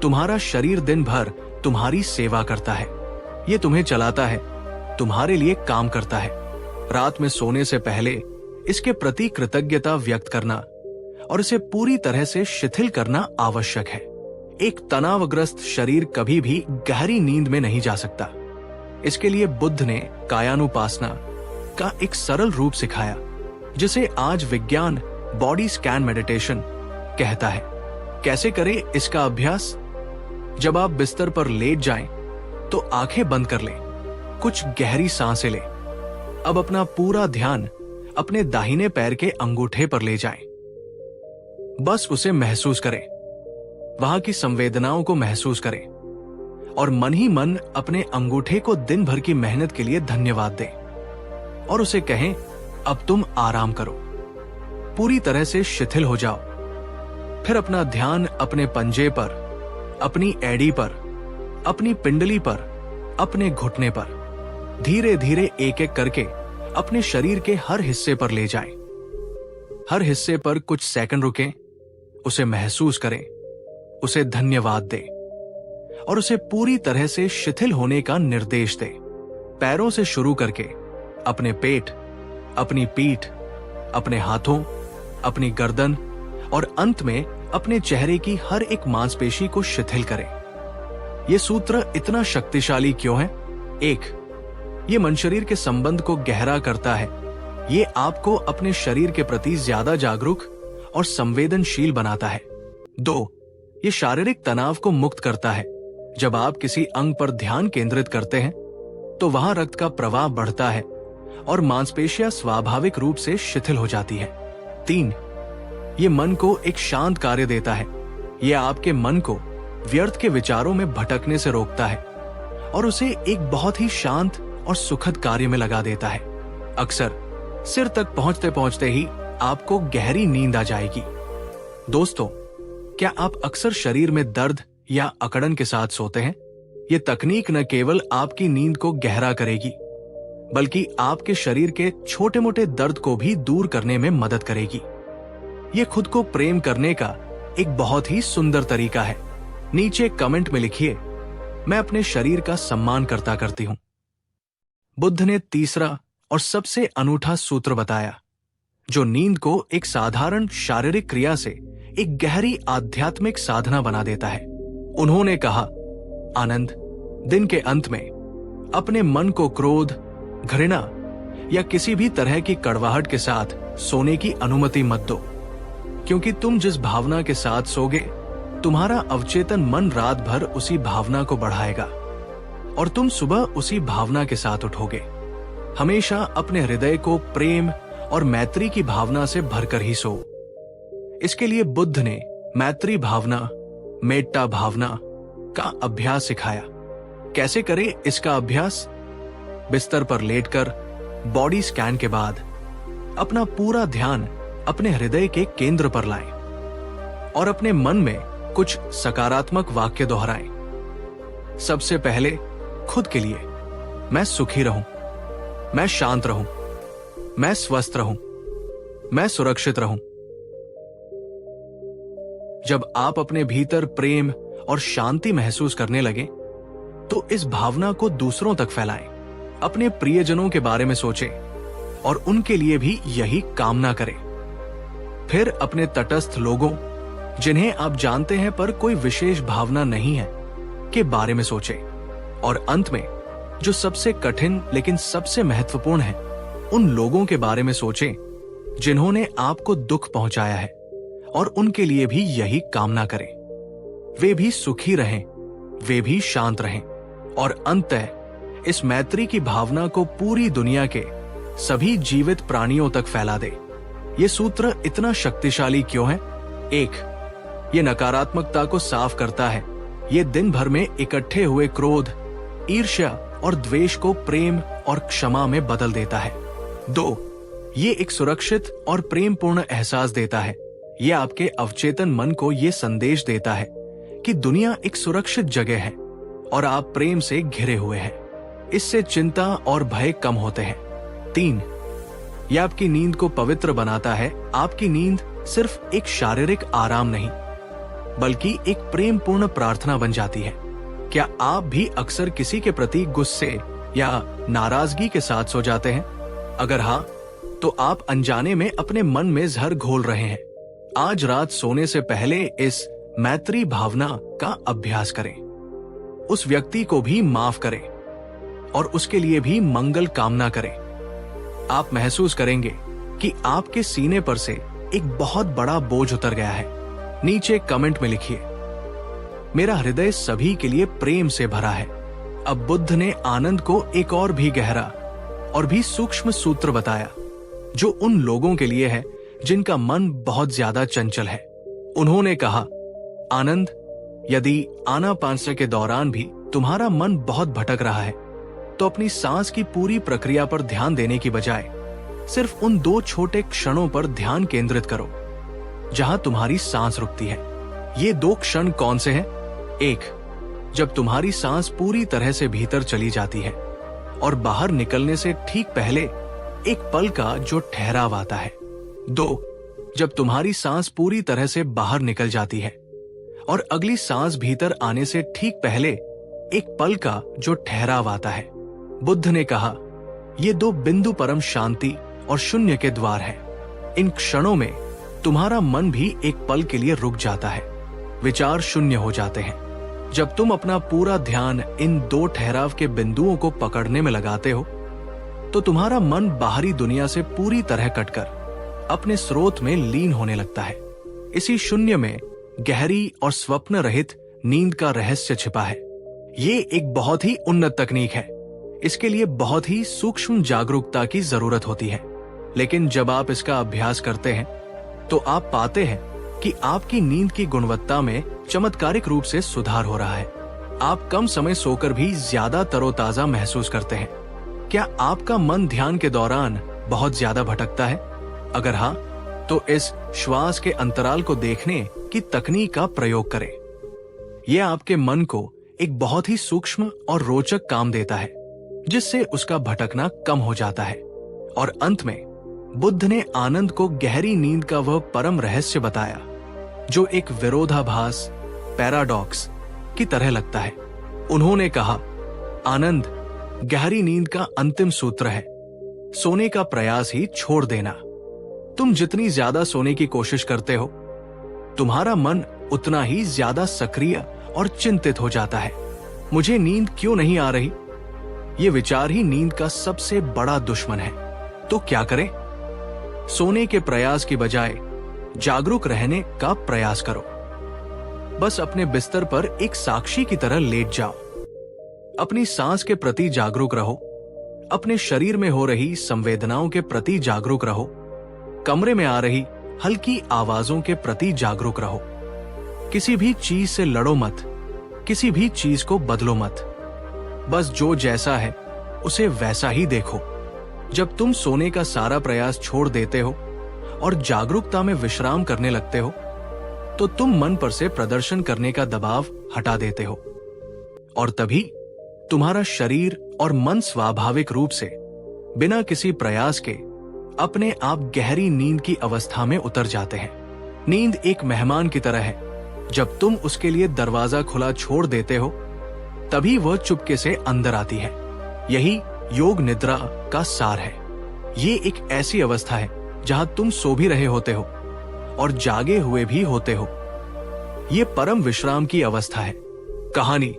तुम्हारा शरीर दिन भर तुम्हारी सेवा करता है। ये तुम्हें चलाता है, तुम्हारे लिए काम करता है। रात में सोने से पहले इसके प्रति कृतज्ञता व्यक्त करना और इसे पूरी तरह से शिथिल करना आवश्यक है। एक तनावग्रस्त शरीर कभी भी गहरी नींद में नहीं जा सकता। इसके लिए बुद्ध ने कायानुपासना का एक सरल रूप सिखाया, जिसे आज विज्ञान बॉडी स्कैन मेडिटेशन कहता है। कैसे करें इसका अभ्यास? जब आप बिस्तर पर लेट जाएं, तो आंखें बंद कर लें, कुछ गहरी सांसें लें। अब अपना पूरा ध्यान अपने दाहिने पैर के अंगूठे पर ले जाएं। बस उसे महसूस करें, वहां की संवेदनाओं को महसूस करें और मन ही मन अपने अंगूठे को दिन भर की मेहनत के लिए धन्यवाद दें और उसे कहें, अब तुम आराम करो, पूरी तरह से शिथिल हो जाओ। फिर अपना ध्यान अपने पंजे पर, अपनी एड़ी पर, अपनी पिंडली पर, अपने घुटने पर धीरे धीरे एक एक करके अपने शरीर के हर हिस्से पर ले जाएं। हर हिस्से पर कुछ सेकंड रुकें, उसे महसूस करें, उसे धन्यवाद दें और उसे पूरी तरह से शिथिल होने का निर्देश दें। पैरों से शुरू करके अपने पेट, अपनी पीठ, अपने हाथों, अपनी गर्दन और अंत में अपने चेहरे की हर एक मांसपेशी को शिथिल करें। यह सूत्र इतना शक्तिशाली क्यों है? 1. ये मन शरीर के संबंध को गहरा करता है। ये आपको अपने शरीर के प्रति ज्यादा जागरूक और संवेदनशील बनाता है। 2. ये शारीरिक तनाव को मुक्त करता है। जब आप किसी अंग पर ध्यान केंद्रित करते हैं तो वहां रक्त का प्रवाह बढ़ता है और मांसपेशियां स्वाभाविक रूप से शिथिल हो जाती है। 3. ये मन को एक शांत कार्य देता है। ये आपके मन को व्यर्थ के विचारों में भटकने से रोकता है और उसे एक बहुत ही शांत और सुखद कार्य में लगा देता है। अक्सर सिर तक पहुंचते पहुंचते ही आपको गहरी नींद आ जाएगी। दोस्तों, क्या आप अक्सर शरीर में दर्द या अकड़न के साथ सोते हैं? ये तकनीक न केवल आपकी नींद को गहरा करेगी, बल्कि आपके शरीर के छोटे मोटे दर्द को भी दूर करने में मदद करेगी। ये खुद को प्रेम करने का एक बहुत ही सुंदर तरीका है। नीचे कमेंट में लिखिए, मैं अपने शरीर का सम्मान करती हूं। बुद्ध ने तीसरा और सबसे अनूठा सूत्र बताया, जो नींद को एक साधारण शारीरिक क्रिया से एक गहरी आध्यात्मिक साधना बना देता है। उन्होंने कहा, आनंद, दिन के अंत में अपने मन को क्रोध, घृणा या किसी भी तरह की कड़वाहट के साथ सोने की अनुमति मत दो, क्योंकि तुम जिस भावना के साथ सोगे, तुम्हारा अवचेतन मन रात भर उसी भावना को बढ़ाएगा और तुम सुबह उसी भावना के साथ उठोगे। हमेशा अपने हृदय को प्रेम और मैत्री की भावना से भरकर ही सो। इसके लिए बुद्ध ने मैत्री भावना, मेट्टा भावना का अभ्यास सिखाया। कैसे करें इसका अभ्यास? बिस्तर पर लेटकर बॉडी स्कैन के बाद अपना पूरा ध्यान अपने हृदय के केंद्र पर लाएं और अपने मन में कुछ सकारात्मक वाक्य दोहराएं। सबसे पहले खुद के लिए, मैं सुखी रहूं, मैं शांत रहूं, मैं स्वस्थ रहूं, मैं सुरक्षित रहूं। जब आप अपने भीतर प्रेम और शांति महसूस करने लगे तो इस भावना को दूसरों तक फैलाएं। अपने प्रियजनों के बारे में सोचें और उनके लिए भी यही कामना करें। फिर अपने तटस्थ लोगों, जिन्हें आप जानते हैं पर कोई विशेष भावना नहीं है, के बारे में सोचें। और अंत में जो सबसे कठिन लेकिन सबसे महत्वपूर्ण है, उन लोगों के बारे में सोचें जिन्होंने आपको दुख पहुंचाया है और उनके लिए भी यही कामना करें। वे भी सुखी रहें, वे भी शांत रहें और अंततः इस मैत्री की भावना को पूरी दुनिया के सभी जीवित प्राणियों तक फैला दे। ये सूत्र इतना शक्तिशाली क्यों है? 1. ये नकारात्मकता को साफ करता है। ये दिन भर में इकट्ठे हुए क्रोध, ईर्ष्या और द्वेष को प्रेम और क्षमा में बदल देता है। 2. ये एक सुरक्षित और प्रेमपूर्ण एहसास देता है। ये आपके अवचेतन मन को ये संदेश देता है कि दुनिया एक सुरक्षित जगह है और आप प्रेम से घिरे हुए हैं। इससे चिंता और भय कम होते हैं। 3. यह आपकी नींद को पवित्र बनाता है। आपकी नींद सिर्फ एक शारीरिक आराम नहीं, बल्कि एक प्रेमपूर्ण प्रार्थना बन जाती है। क्या आप भी अक्सर किसी के प्रति गुस्से या नाराजगी के साथ सो जाते हैं? अगर हाँ, तो आप अनजाने में अपने मन में जहर घोल रहे हैं। आज रात सोने से पहले इस मैत्री भावना का अभ्यास करें। उस व्यक्ति को भी माफ करें और उसके लिए भी मंगल कामना करें। आप महसूस करेंगे कि आपके सीने पर से एक बहुत बड़ा बोझ उतर गया है। नीचे कमेंट में लिखिए, मेरा हृदय सभी के लिए प्रेम से भरा है। अब बुद्ध ने आनंद को एक और भी गहरा और भी सूक्ष्म सूत्र बताया, जो उन लोगों के लिए है जिनका मन बहुत ज्यादा चंचल है। उन्होंने कहा, आनंद, यदि आनापानसति के दौरान भी तुम्हारा मन बहुत भटक रहा है तो अपनी सांस की पूरी प्रक्रिया पर ध्यान देने की बजाय सिर्फ उन 2 छोटे क्षणों पर ध्यान केंद्रित करो जहां तुम्हारी सांस रुकती है। ये 2 क्षण कौन से हैं? 1, जब तुम्हारी सांस पूरी तरह से भीतर चली जाती है और बाहर निकलने से ठीक पहले एक पल का जो ठहराव आता है। 2, जब तुम्हारी सांस पूरी तरह से बाहर निकल जाती है और अगली सांस भीतर आने से ठीक पहले एक पल का जो ठहराव आता है। बुद्ध ने कहा, ये 2 बिंदु परम शांति और शून्य के द्वार हैं। इन क्षणों में तुम्हारा मन भी एक पल के लिए रुक जाता है, विचार शून्य हो जाते हैं। जब तुम अपना पूरा ध्यान इन 2 ठहराव के बिंदुओं को पकड़ने में लगाते हो तो तुम्हारा मन बाहरी दुनिया से पूरी तरह कटकर अपने स्रोत में लीन होने लगता है। इसी शून्य में गहरी और स्वप्न रहित नींद का रहस्य छिपा है। ये एक बहुत ही उन्नत तकनीक है। इसके लिए बहुत ही सूक्ष्म जागरूकता की जरूरत होती है, लेकिन जब आप इसका अभ्यास करते हैं तो आप पाते हैं कि आपकी नींद की गुणवत्ता में चमत्कारिक रूप से सुधार हो रहा है। आप कम समय सोकर भी ज्यादा तरोताजा महसूस करते हैं। क्या आपका मन ध्यान के दौरान बहुत ज्यादा भटकता है? अगर हाँ, तो इस श्वास के अंतराल को देखने की तकनीक का प्रयोग करें। यह आपके मन को एक बहुत ही सूक्ष्म और रोचक काम देता है, जिससे उसका भटकना कम हो जाता है। और अंत में बुद्ध ने आनंद को गहरी नींद का वह परम रहस्य बताया जो एक विरोधाभास, पैराडॉक्स की तरह लगता है। उन्होंने कहा, आनंद गहरी नींद का अंतिम सूत्र है, सोने का प्रयास ही छोड़ देना। तुम जितनी ज्यादा सोने की कोशिश करते हो, तुम्हारा मन उतना ही ज्यादा सक्रिय और चिंतित हो जाता है। मुझे नींद क्यों नहीं आ रही? ये विचार ही नींद का सबसे बड़ा दुश्मन है। तो क्या करें? सोने के प्रयास की बजाय जागरूक रहने का प्रयास करो। बस अपने बिस्तर पर एक साक्षी की तरह लेट जाओ। अपनी सांस के प्रति जागरूक रहो। अपने शरीर में हो रही संवेदनाओं के प्रति जागरूक रहो। कमरे में आ रही हल्की आवाजों के प्रति जागरूक रहो। किसी भी चीज से लड़ो मत, किसी भी चीज को बदलो मत। बस जो जैसा है उसे वैसा ही देखो। जब तुम सोने का सारा प्रयास छोड़ देते हो और जागरूकता में विश्राम करने लगते हो तो तुम मन पर से प्रदर्शन करने का दबाव हटा देते हो और तभी तुम्हारा शरीर और मन स्वाभाविक रूप से बिना किसी प्रयास के अपने आप गहरी नींद की अवस्था में उतर जाते हैं। नींद एक मेहमान की तरह है। जब तुम उसके लिए दरवाजा खुला छोड़ देते हो तभी वह चुपके से अंदर आती है। यही योग निद्रा का सार है। ये एक ऐसी अवस्था है जहां तुम सो भी रहे होते हो और जागे हुए भी होते हो। ये परम विश्राम की अवस्था है। कहानी,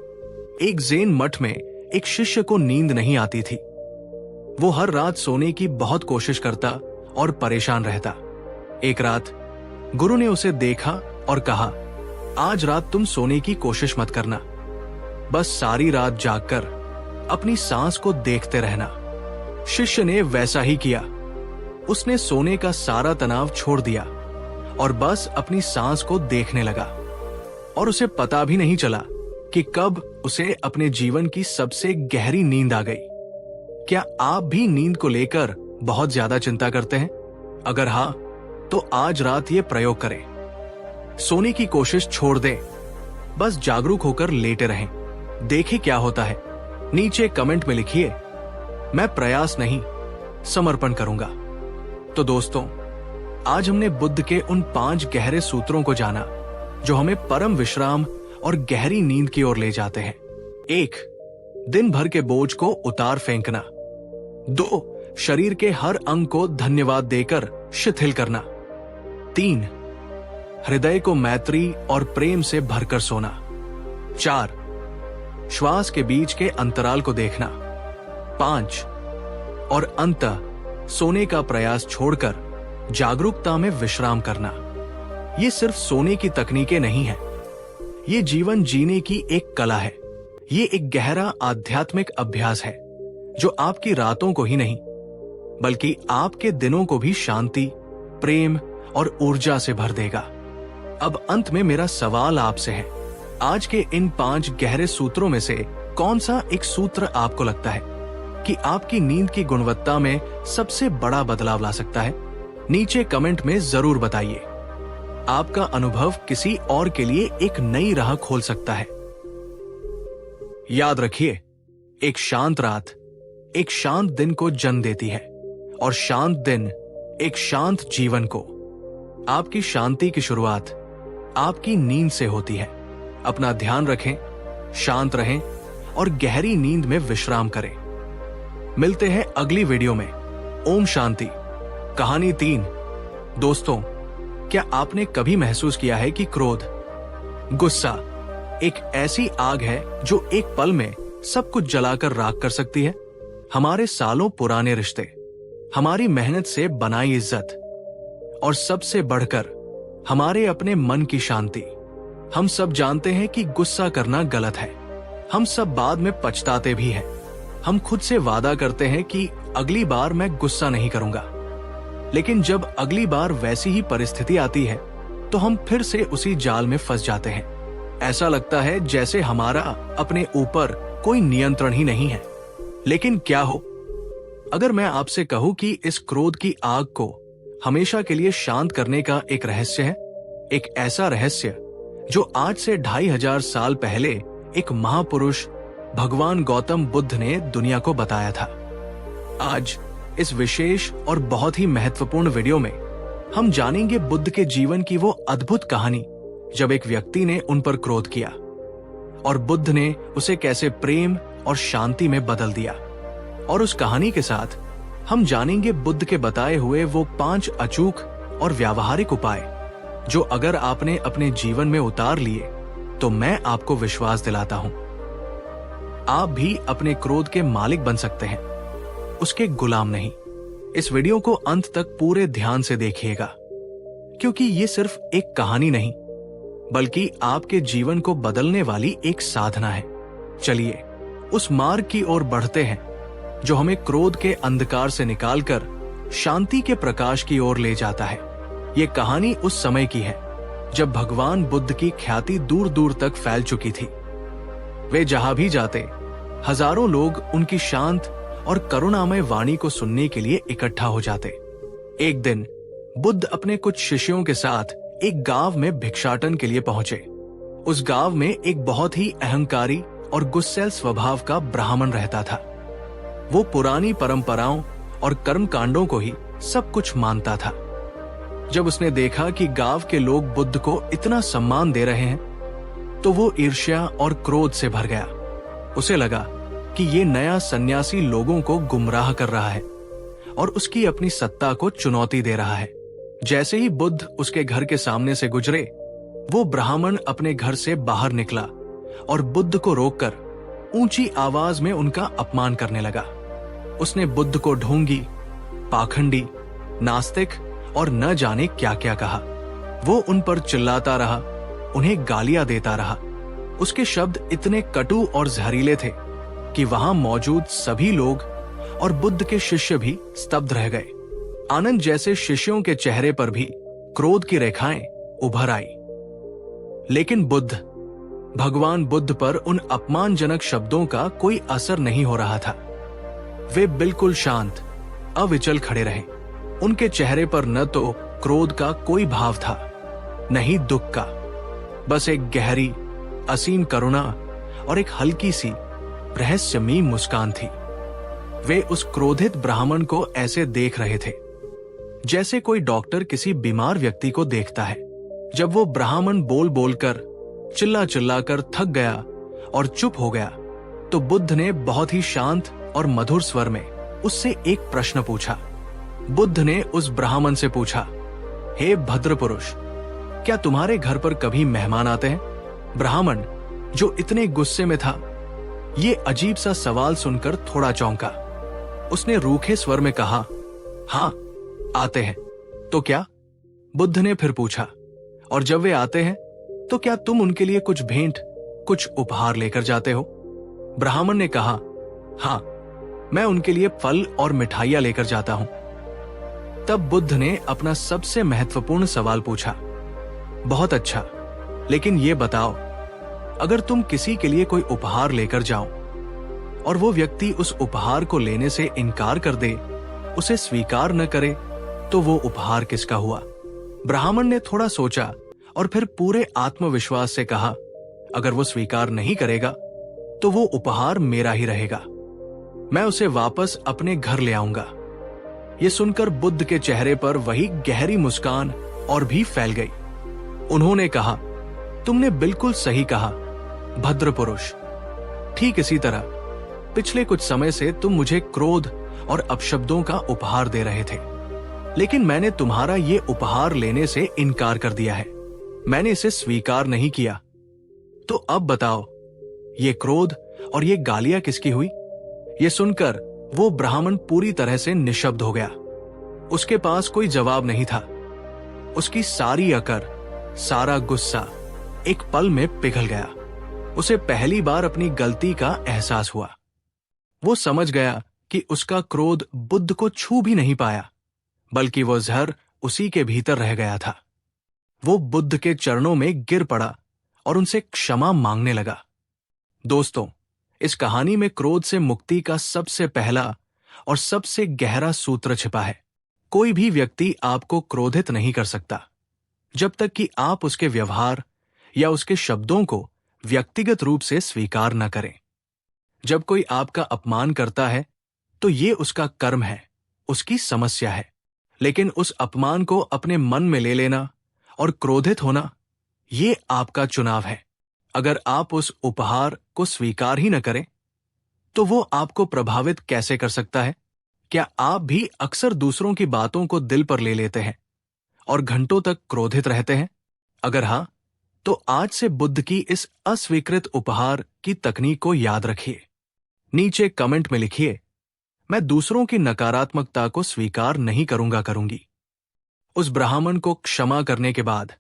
एक ज़ेन मठ में एक शिष्य को नींद नहीं आती थी। वो हर रात सोने की बहुत कोशिश करता और परेशान रहता। एक रात गुरु ने उसे देखा और कहा, आज रात तुम सोने की कोशिश मत करना, बस सारी रात जागकर अपनी सांस को देखते रहना। शिष्य ने वैसा ही किया। उसने सोने का सारा तनाव छोड़ दिया और बस अपनी सांस को देखने लगा और उसे पता भी नहीं चला कि कब उसे अपने जीवन की सबसे गहरी नींद आ गई। क्या आप भी नींद को लेकर बहुत ज्यादा चिंता करते हैं? अगर हाँ, तो आज रात ये प्रयोग करें। सोने की कोशिश छोड़ दें, बस जागरूक होकर लेटे रहें। देखें क्या होता है। नीचे कमेंट में लिखिए, मैं प्रयास नहीं समर्पण करूंगा। तो दोस्तों, आज हमने बुद्ध के उन 5 गहरे सूत्रों को जाना जो हमें परम विश्राम और गहरी नींद की ओर ले जाते हैं। 1. दिन भर के बोझ को उतार फेंकना। 2. शरीर के हर अंग को धन्यवाद देकर शिथिल करना। 3. हृदय को मैत्री और प्रेम से भरकर सोना। 4. श्वास के बीच के अंतराल को देखना। 5. और अंततः सोने का प्रयास छोड़कर जागरूकता में विश्राम करना। ये सिर्फ सोने की तकनीकें नहीं है, ये जीवन जीने की एक कला है। ये एक गहरा आध्यात्मिक अभ्यास है जो आपकी रातों को ही नहीं बल्कि आपके दिनों को भी शांति, प्रेम और ऊर्जा से भर देगा। अब अंत में मेरा सवाल आपसे है, आज के इन 5 गहरे सूत्रों में से कौन सा एक सूत्र आपको लगता है कि आपकी नींद की गुणवत्ता में सबसे बड़ा बदलाव ला सकता है? नीचे कमेंट में जरूर बताइए। आपका अनुभव किसी और के लिए एक नई राह खोल सकता है। याद रखिए, एक शांत रात एक शांत दिन को जन्म देती है और शांत दिन एक शांत जीवन को। आपकी शांति की शुरुआत आपकी नींद से होती है। अपना ध्यान रखें, शांत रहें और गहरी नींद में विश्राम करें। मिलते हैं अगली वीडियो में। ओम शांति। कहानी 3। दोस्तों, क्या आपने कभी महसूस किया है कि क्रोध, गुस्सा एक ऐसी आग है जो एक पल में सब कुछ जलाकर राख कर सकती है? हमारे सालों पुराने रिश्ते, हमारी मेहनत से बनाई इज्जत और सबसे बढ़कर हमारे अपने मन की शांति। हम सब जानते हैं कि गुस्सा करना गलत है। हम सब बाद में पछताते भी हैं। हम खुद से वादा करते हैं कि अगली बार मैं गुस्सा नहीं करूंगा, लेकिन जब अगली बार वैसी ही परिस्थिति आती है तो हम फिर से उसी जाल में फंस जाते हैं। ऐसा लगता है जैसे हमारा अपने ऊपर कोई नियंत्रण ही नहीं है। लेकिन क्या हो अगर मैं आपसे कहूं कि इस क्रोध की आग को हमेशा के लिए शांत करने का एक रहस्य है, एक ऐसा रहस्य जो आज से 2500 साल पहले एक महापुरुष भगवान गौतम बुद्ध ने दुनिया को बताया था। आज इस विशेष और बहुत ही महत्वपूर्ण वीडियो में हम जानेंगे बुद्ध के जीवन की वो अद्भुत कहानी जब एक व्यक्ति ने उन पर क्रोध किया और बुद्ध ने उसे कैसे प्रेम और शांति में बदल दिया। और उस कहानी के साथ हम जानेंगे बुद्ध के बताए हुए वो 5 अचूक और व्यावहारिक उपाय जो अगर आपने अपने जीवन में उतार लिए तो मैं आपको विश्वास दिलाता हूं, आप भी अपने क्रोध के मालिक बन सकते हैं, उसके गुलाम नहीं। इस वीडियो को अंत तक पूरे ध्यान से देखिएगा, क्योंकि ये सिर्फ एक कहानी नहीं बल्कि आपके जीवन को बदलने वाली एक साधना है। चलिए उस मार्ग की ओर बढ़ते हैं जो हमें क्रोध के अंधकार से निकालकर शांति के प्रकाश की ओर ले जाता है। ये कहानी उस समय की है जब भगवान बुद्ध की ख्याति दूर दूर तक फैल चुकी थी। वे जहां भी जाते हजारों लोग उनकी शांत और करुणामय वाणी को सुनने के लिए इकट्ठा हो जाते। एक दिन बुद्ध अपने कुछ शिष्यों के साथ एक गांव में भिक्षाटन के लिए पहुंचे। उस गांव में एक बहुत ही अहंकारी और गुस्सैल स्वभाव का ब्राह्मण रहता था। वो पुरानी परंपराओं और कर्मकांडों को ही सब कुछ मानता था। जब उसने देखा कि गांव के लोग बुद्ध को इतना सम्मान दे रहे हैं तो वो ईर्ष्या और क्रोध से भर गया। उसे लगा कि ये नया सन्यासी लोगों को गुमराह कर रहा है और उसकी अपनी सत्ता को चुनौती दे रहा है। जैसे ही बुद्ध उसके घर के सामने से गुजरे, वो ब्राह्मण अपने घर से बाहर निकला और बुद्ध को रोककर ऊंची आवाज में उनका अपमान करने लगा। उसने बुद्ध को ढोंगी, पाखंडी, नास्तिक और न जाने क्या क्या कहा। वो उन पर चिल्लाता रहा, उन्हें गालियां देता रहा। उसके शब्द इतने कटु और जहरीले थे कि वहां मौजूद सभी लोग और बुद्ध के शिष्य भी स्तब्ध रह गए। आनंद जैसे शिष्यों के चेहरे पर भी क्रोध की रेखाएं उभर आई। लेकिन भगवान बुद्ध पर उन अपमानजनक शब्दों का कोई असर नहीं हो रहा था। वे बिल्कुल शांत, अविचल खड़े रहे। उनके चेहरे पर न तो क्रोध का कोई भाव था, न ही दुख का, बस एक गहरी, असीम करुणा और एक हल्की सी रहस्यमयी मुस्कान थी। वे उस क्रोधित ब्राह्मण को ऐसे देख रहे थे जैसे कोई डॉक्टर किसी बीमार व्यक्ति को देखता है। जब वो ब्राह्मण बोल बोलकर, चिल्ला चिल्लाकर थक गया और चुप हो गया तो बुद्ध ने बहुत ही शांत और मधुर स्वर में उससे एक प्रश्न पूछा। बुद्ध ने उस ब्राह्मण से पूछा, हे भद्र पुरुष, क्या तुम्हारे घर पर कभी मेहमान आते हैं? ब्राह्मण, जो इतने गुस्से में था, ये अजीब सा सवाल सुनकर थोड़ा चौंका। उसने रूखे स्वर में कहा, हाँ आते हैं। तो क्या? बुद्ध ने फिर पूछा, और जब वे आते हैं तो क्या तुम उनके लिए कुछ भेंट, कुछ उपहार लेकर जाते हो? ब्राह्मण ने कहा, हाँ, मैं उनके लिए फल और मिठाइयां लेकर जाता हूं। तब बुद्ध ने अपना सबसे महत्वपूर्ण सवाल पूछा, बहुत अच्छा, लेकिन ये बताओ, अगर तुम किसी के लिए कोई उपहार लेकर जाओ और वो व्यक्ति उस उपहार को लेने से इनकार कर दे, उसे स्वीकार न करे, तो वो उपहार किसका हुआ? ब्राह्मण ने थोड़ा सोचा और फिर पूरे आत्मविश्वास से कहा, अगर वो स्वीकार नहीं करेगा तो वो उपहार मेरा ही रहेगा। मैं उसे वापस अपने घर ले आऊंगा। ये सुनकर बुद्ध के चेहरे पर वही गहरी मुस्कान और भी फैल गई। उन्होंने कहा, तुमने बिल्कुल सही कहा, भद्र पुरुष। ठीक इसी तरह पिछले कुछ समय से तुम मुझे क्रोध और अपशब्दों का उपहार दे रहे थे, लेकिन मैंने तुम्हारा ये उपहार लेने से इनकार कर दिया है। मैंने इसे स्वीकार नहीं किया। तो अब बताओ, ये क्रोध और ये गालियां किसकी हुई? ये सुनकर वो ब्राह्मण पूरी तरह से निशब्द हो गया। उसके पास कोई जवाब नहीं था। उसकी सारी अकड़, सारा गुस्सा एक पल में पिघल गया। उसे पहली बार अपनी गलती का एहसास हुआ। वो समझ गया कि उसका क्रोध बुद्ध को छू भी नहीं पाया, बल्कि वो जहर उसी के भीतर रह गया था। वो बुद्ध के चरणों में गिर पड़ा और उनसे क्षमा मांगने लगा। दोस्तों, इस कहानी में क्रोध से मुक्ति का सबसे पहला और सबसे गहरा सूत्र छिपा है। कोई भी व्यक्ति आपको क्रोधित नहीं कर सकता जब तक कि आप उसके व्यवहार या उसके शब्दों को व्यक्तिगत रूप से स्वीकार न करें। जब कोई आपका अपमान करता है तो ये उसका कर्म है, उसकी समस्या है। लेकिन उस अपमान को अपने मन में ले लेना और क्रोधित होना, ये आपका चुनाव है। अगर आप उस उपहार को स्वीकार ही न करें तो वो आपको प्रभावित कैसे कर सकता है? क्या आप भी अक्सर दूसरों की बातों को दिल पर ले लेते हैं और घंटों तक क्रोधित रहते हैं? अगर हाँ, तो आज से बुद्ध की इस अस्वीकृत उपहार की तकनीक को याद रखिए। नीचे कमेंट में लिखिए, मैं दूसरों की नकारात्मकता को स्वीकार नहीं करूंगी। उस ब्राह्मण को क्षमा करने के बाद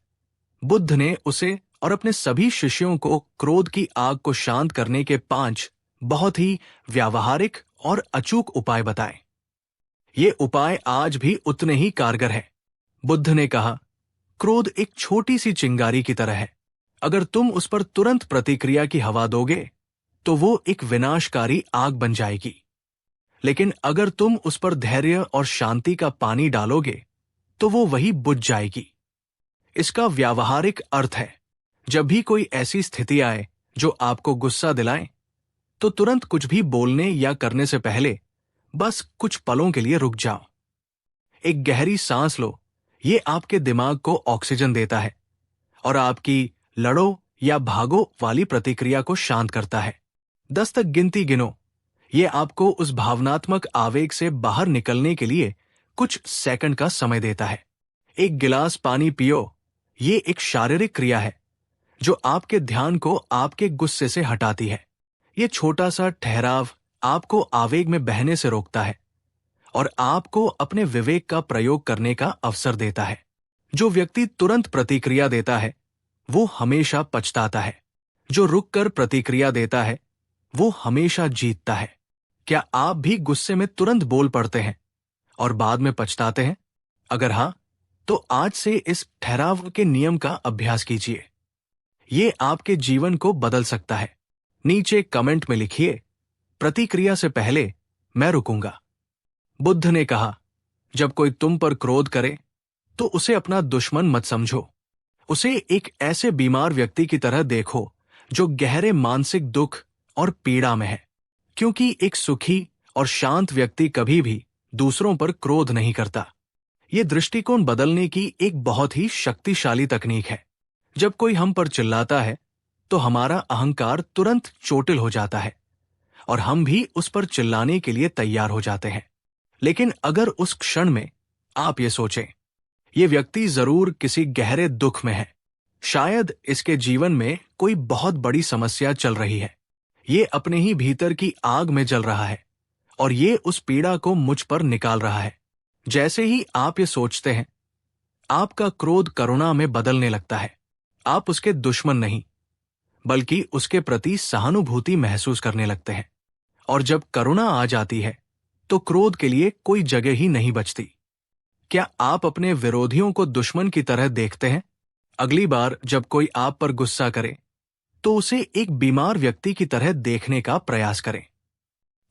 बुद्ध ने उसे और अपने सभी शिष्यों को क्रोध की आग को शांत करने के 5 बहुत ही व्यावहारिक और अचूक उपाय बताए। ये उपाय आज भी उतने ही कारगर हैं। बुद्ध ने कहा, क्रोध एक छोटी सी चिंगारी की तरह है। अगर तुम उस पर तुरंत प्रतिक्रिया की हवा दोगे तो वो एक विनाशकारी आग बन जाएगी। लेकिन अगर तुम उस पर धैर्य और शांति का पानी डालोगे तो वो वही बुझ जाएगी। इसका व्यावहारिक अर्थ है, जब भी कोई ऐसी स्थिति आए जो आपको गुस्सा दिलाए, तो तुरंत कुछ भी बोलने या करने से पहले बस कुछ पलों के लिए रुक जाओ। एक गहरी सांस लो। ये आपके दिमाग को ऑक्सीजन देता है और आपकी लड़ो या भागो वाली प्रतिक्रिया को शांत करता है। 10 तक गिनती गिनो। ये आपको उस भावनात्मक आवेग से बाहर निकलने के लिए कुछ सेकंड का समय देता है। एक गिलास पानी पियो। ये एक शारीरिक क्रिया है जो आपके ध्यान को आपके गुस्से से हटाती है। ये छोटा सा ठहराव आपको आवेग में बहने से रोकता है और आपको अपने विवेक का प्रयोग करने का अवसर देता है। जो व्यक्ति तुरंत प्रतिक्रिया देता है वो हमेशा पछताता है। जो रुककर प्रतिक्रिया देता है वो हमेशा जीतता है। क्या आप भी गुस्से में तुरंत बोल पड़ते हैं और बाद में पछताते हैं? अगर हाँ, तो आज से इस ठहराव के नियम का अभ्यास कीजिए। ये आपके जीवन को बदल सकता है। नीचे कमेंट में लिखिए, प्रतिक्रिया से पहले मैं रुकूंगा। बुद्ध ने कहा, जब कोई तुम पर क्रोध करे तो उसे अपना दुश्मन मत समझो। उसे एक ऐसे बीमार व्यक्ति की तरह देखो जो गहरे मानसिक दुख और पीड़ा में है, क्योंकि एक सुखी और शांत व्यक्ति कभी भी दूसरों पर क्रोध नहीं करता। ये दृष्टिकोण बदलने की एक बहुत ही शक्तिशाली तकनीक है। जब कोई हम पर चिल्लाता है तो हमारा अहंकार तुरंत चोटिल हो जाता है और हम भी उस पर चिल्लाने के लिए तैयार हो जाते हैं। लेकिन अगर उस क्षण में आप ये सोचें, ये व्यक्ति जरूर किसी गहरे दुख में है, शायद इसके जीवन में कोई बहुत बड़ी समस्या चल रही है, ये अपने ही भीतर की आग में जल रहा है और ये उस पीड़ा को मुझ पर निकाल रहा है। जैसे ही आप ये सोचते हैं, आपका क्रोध करुणा में बदलने लगता है। आप उसके दुश्मन नहीं, बल्कि उसके प्रति सहानुभूति महसूस करने लगते हैं। और जब करुणा आ जाती है तो क्रोध के लिए कोई जगह ही नहीं बचती। क्या आप अपने विरोधियों को दुश्मन की तरह देखते हैं? अगली बार जब कोई आप पर गुस्सा करे तो उसे एक बीमार व्यक्ति की तरह देखने का प्रयास करें।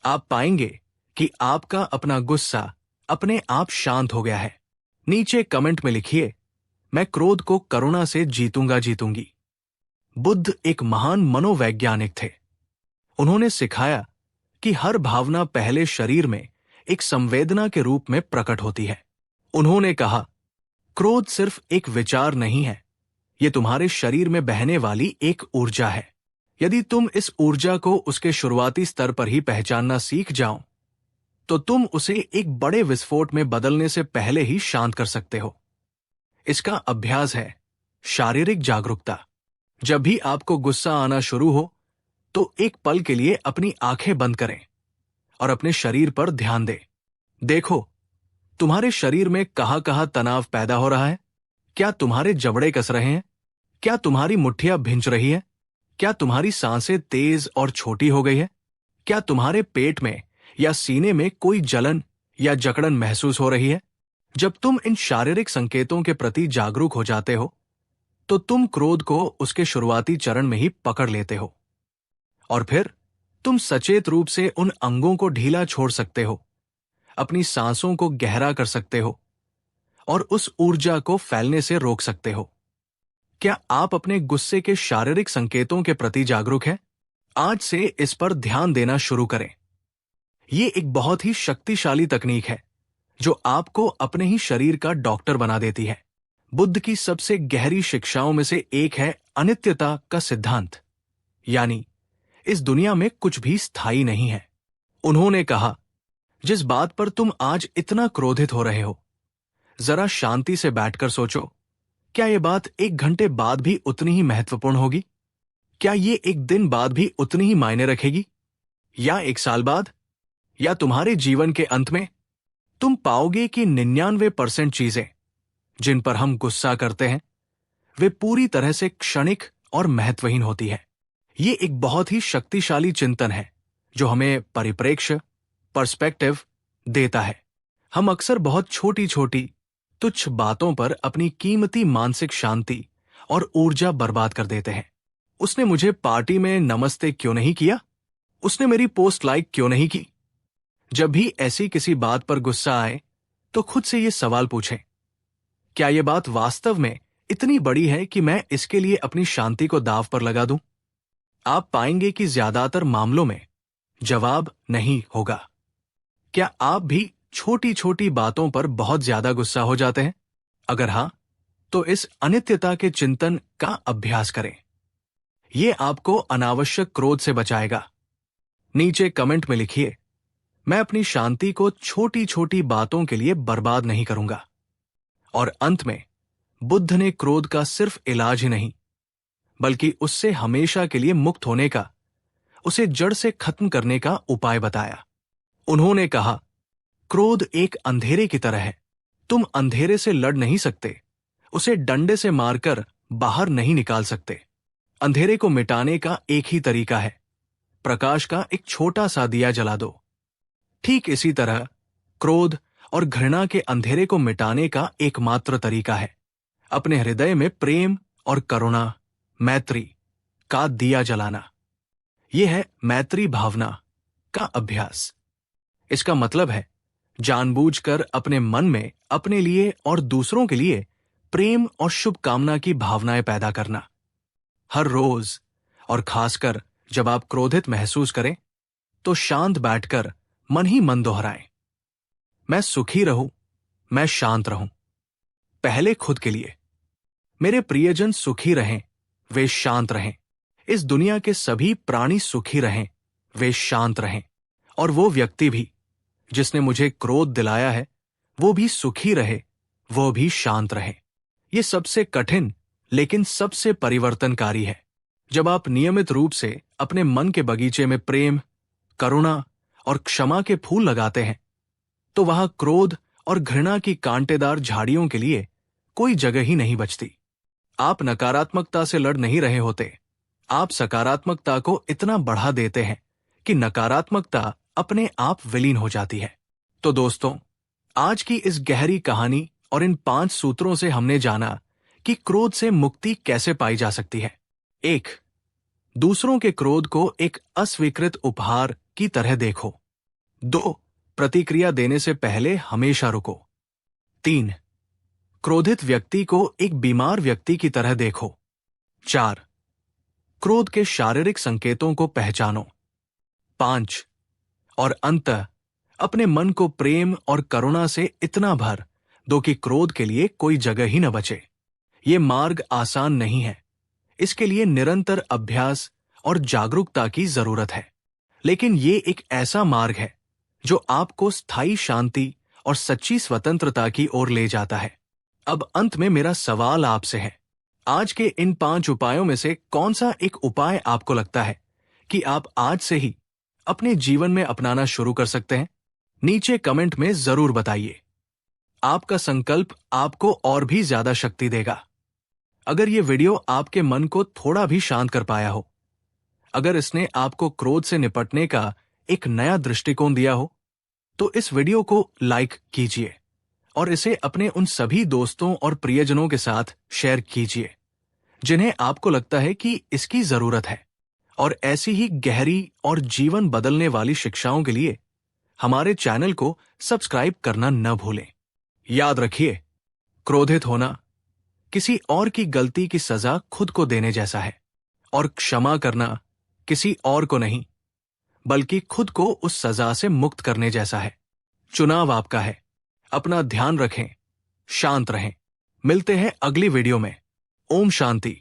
आप पाएंगे कि आपका अपना गुस्सा अपने आप शांत हो गया है। नीचे कमेंट में लिखिए, मैं क्रोध को करुणा से जीतूंगा जीतूंगी। बुद्ध एक महान मनोवैज्ञानिक थे। उन्होंने सिखाया कि हर भावना पहले शरीर में एक संवेदना के रूप में प्रकट होती है। उन्होंने कहा, क्रोध सिर्फ एक विचार नहीं है, ये तुम्हारे शरीर में बहने वाली एक ऊर्जा है। यदि तुम इस ऊर्जा को उसके शुरुआती स्तर पर ही पहचानना सीख जाओ तो तुम उसे एक बड़े विस्फोट में बदलने से पहले ही शांत कर सकते हो। इसका अभ्यास है शारीरिक जागरूकता। जब भी आपको गुस्सा आना शुरू हो तो एक पल के लिए अपनी आंखें बंद करें और अपने शरीर पर ध्यान दें। देखो, तुम्हारे शरीर में कहां-कहां तनाव पैदा हो रहा है। क्या तुम्हारे जबड़े कस रहे हैं? क्या तुम्हारी मुट्ठियां भिंच रही है? क्या तुम्हारी सांसें तेज और छोटी हो गई है? क्या तुम्हारे पेट में या सीने में कोई जलन या जकड़न महसूस हो रही है? जब तुम इन शारीरिक संकेतों के प्रति जागरूक हो जाते हो तो तुम क्रोध को उसके शुरुआती चरण में ही पकड़ लेते हो और फिर तुम सचेत रूप से उन अंगों को ढीला छोड़ सकते हो, अपनी सांसों को गहरा कर सकते हो और उस ऊर्जा को फैलने से रोक सकते हो। क्या आप अपने गुस्से के शारीरिक संकेतों के प्रति जागरूक हैं? आज से इस पर ध्यान देना शुरू करें। ये एक बहुत ही शक्तिशाली तकनीक है जो आपको अपने ही शरीर का डॉक्टर बना देती है। बुद्ध की सबसे गहरी शिक्षाओं में से एक है अनित्यता का सिद्धांत, यानी इस दुनिया में कुछ भी स्थायी नहीं है। उन्होंने कहा, जिस बात पर तुम आज इतना क्रोधित हो रहे हो, जरा शांति से बैठकर सोचो, क्या यह बात 1 घंटे बाद भी उतनी ही महत्वपूर्ण होगी? क्या ये 1 दिन बाद भी उतनी ही मायने रखेगी? या 1 साल बाद? या तुम्हारे जीवन के अंत में? तुम पाओगे कि 99% चीजें जिन पर हम गुस्सा करते हैं वे पूरी तरह से क्षणिक और महत्वहीन होती है। ये एक बहुत ही शक्तिशाली चिंतन है जो हमें परिप्रेक्ष्य, पर्सपेक्टिव देता है। हम अक्सर बहुत छोटी छोटी तुच्छ बातों पर अपनी कीमती मानसिक शांति और ऊर्जा बर्बाद कर देते हैं। उसने मुझे पार्टी में नमस्ते क्यों नहीं किया? उसने मेरी पोस्ट लाइक क्यों नहीं की? जब भी ऐसी किसी बात पर गुस्सा आए तो खुद से ये सवाल पूछें, क्या यह बात वास्तव में इतनी बड़ी है कि मैं इसके लिए अपनी शांति को दांव पर लगा दूं? आप पाएंगे कि ज्यादातर मामलों में जवाब नहीं होगा। क्या आप भी छोटी छोटी बातों पर बहुत ज्यादा गुस्सा हो जाते हैं? अगर हां, तो इस अनित्यता के चिंतन का अभ्यास करें। यह आपको अनावश्यक क्रोध से बचाएगा। नीचे कमेंट में लिखिए, मैं अपनी शांति को छोटी छोटी बातों के लिए बर्बाद नहीं करूंगा। और अंत में, बुद्ध ने क्रोध का सिर्फ इलाज ही नहीं बल्कि उससे हमेशा के लिए मुक्त होने का, उसे जड़ से खत्म करने का उपाय बताया। उन्होंने कहा, क्रोध एक अंधेरे की तरह है। तुम अंधेरे से लड़ नहीं सकते, उसे डंडे से मारकर बाहर नहीं निकाल सकते। अंधेरे को मिटाने का एक ही तरीका है, प्रकाश का एक छोटा सा दिया जला दो। ठीक इसी तरह क्रोध और घृणा के अंधेरे को मिटाने का एकमात्र तरीका है अपने हृदय में प्रेम और करुणा, मैत्री का दिया जलाना। यह है मैत्री भावना का अभ्यास। इसका मतलब है जानबूझकर अपने मन में अपने लिए और दूसरों के लिए प्रेम और शुभकामना की भावनाएं पैदा करना। हर रोज, और खासकर जब आप क्रोधित महसूस करें, तो शांत बैठकर मन ही मन दोहराएं, मैं सुखी रहूं, मैं शांत रहूं। पहले खुद के लिए, मेरे प्रियजन सुखी रहें, वे शांत रहें। इस दुनिया के सभी प्राणी सुखी रहें, वे शांत रहें। और वो व्यक्ति भी जिसने मुझे क्रोध दिलाया है, वो भी सुखी रहे, वो भी शांत रहे। ये सबसे कठिन लेकिन सबसे परिवर्तनकारी है। जब आप नियमित रूप से अपने मन के बगीचे में प्रेम, करुणा और क्षमा के फूल लगाते हैं, तो वहां क्रोध और घृणा की कांटेदार झाड़ियों के लिए कोई जगह ही नहीं बचती। आप नकारात्मकता से लड़ नहीं रहे होते, आप सकारात्मकता को इतना बढ़ा देते हैं कि नकारात्मकता अपने आप विलीन हो जाती है। तो दोस्तों, आज की इस गहरी कहानी और इन 5 सूत्रों से हमने जाना कि क्रोध से मुक्ति कैसे पाई जा सकती है। 1. दूसरों के क्रोध को एक अस्वीकृत उपहार की तरह देखो। 2. प्रतिक्रिया देने से पहले हमेशा रुको। 3. क्रोधित व्यक्ति को एक बीमार व्यक्ति की तरह देखो। 4. क्रोध के शारीरिक संकेतों को पहचानो। 5. और अंततः अपने मन को प्रेम और करुणा से इतना भर दो कि क्रोध के लिए कोई जगह ही न बचे। ये मार्ग आसान नहीं है। इसके लिए निरंतर अभ्यास और जागरूकता की जरूरत है। लेकिन ये एक ऐसा मार्ग है जो आपको स्थायी शांति और सच्ची स्वतंत्रता की ओर ले जाता है। अब अंत में मेरा सवाल आपसे है, आज के इन 5 उपायों में से कौन सा एक उपाय आपको लगता है कि आप आज से ही अपने जीवन में अपनाना शुरू कर सकते हैं? नीचे कमेंट में जरूर बताइए। आपका संकल्प आपको और भी ज्यादा शक्ति देगा। अगर ये वीडियो आपके मन को थोड़ा भी शांत कर पाया हो, अगर इसने आपको क्रोध से निपटने का एक नया दृष्टिकोण दिया हो, तो इस वीडियो को लाइक कीजिए और इसे अपने उन सभी दोस्तों और प्रियजनों के साथ शेयर कीजिए जिन्हें आपको लगता है कि इसकी जरूरत है। और ऐसी ही गहरी और जीवन बदलने वाली शिक्षाओं के लिए हमारे चैनल को सब्सक्राइब करना न भूलें। याद रखिए, क्रोधित होना किसी और की गलती की सजा खुद को देने जैसा है, और क्षमा करना किसी और को नहीं बल्कि खुद को उस सजा से मुक्त करने जैसा है। चुनाव आपका है। अपना ध्यान रखें, शांत रहें। मिलते हैं अगली वीडियो में। ओम शांति।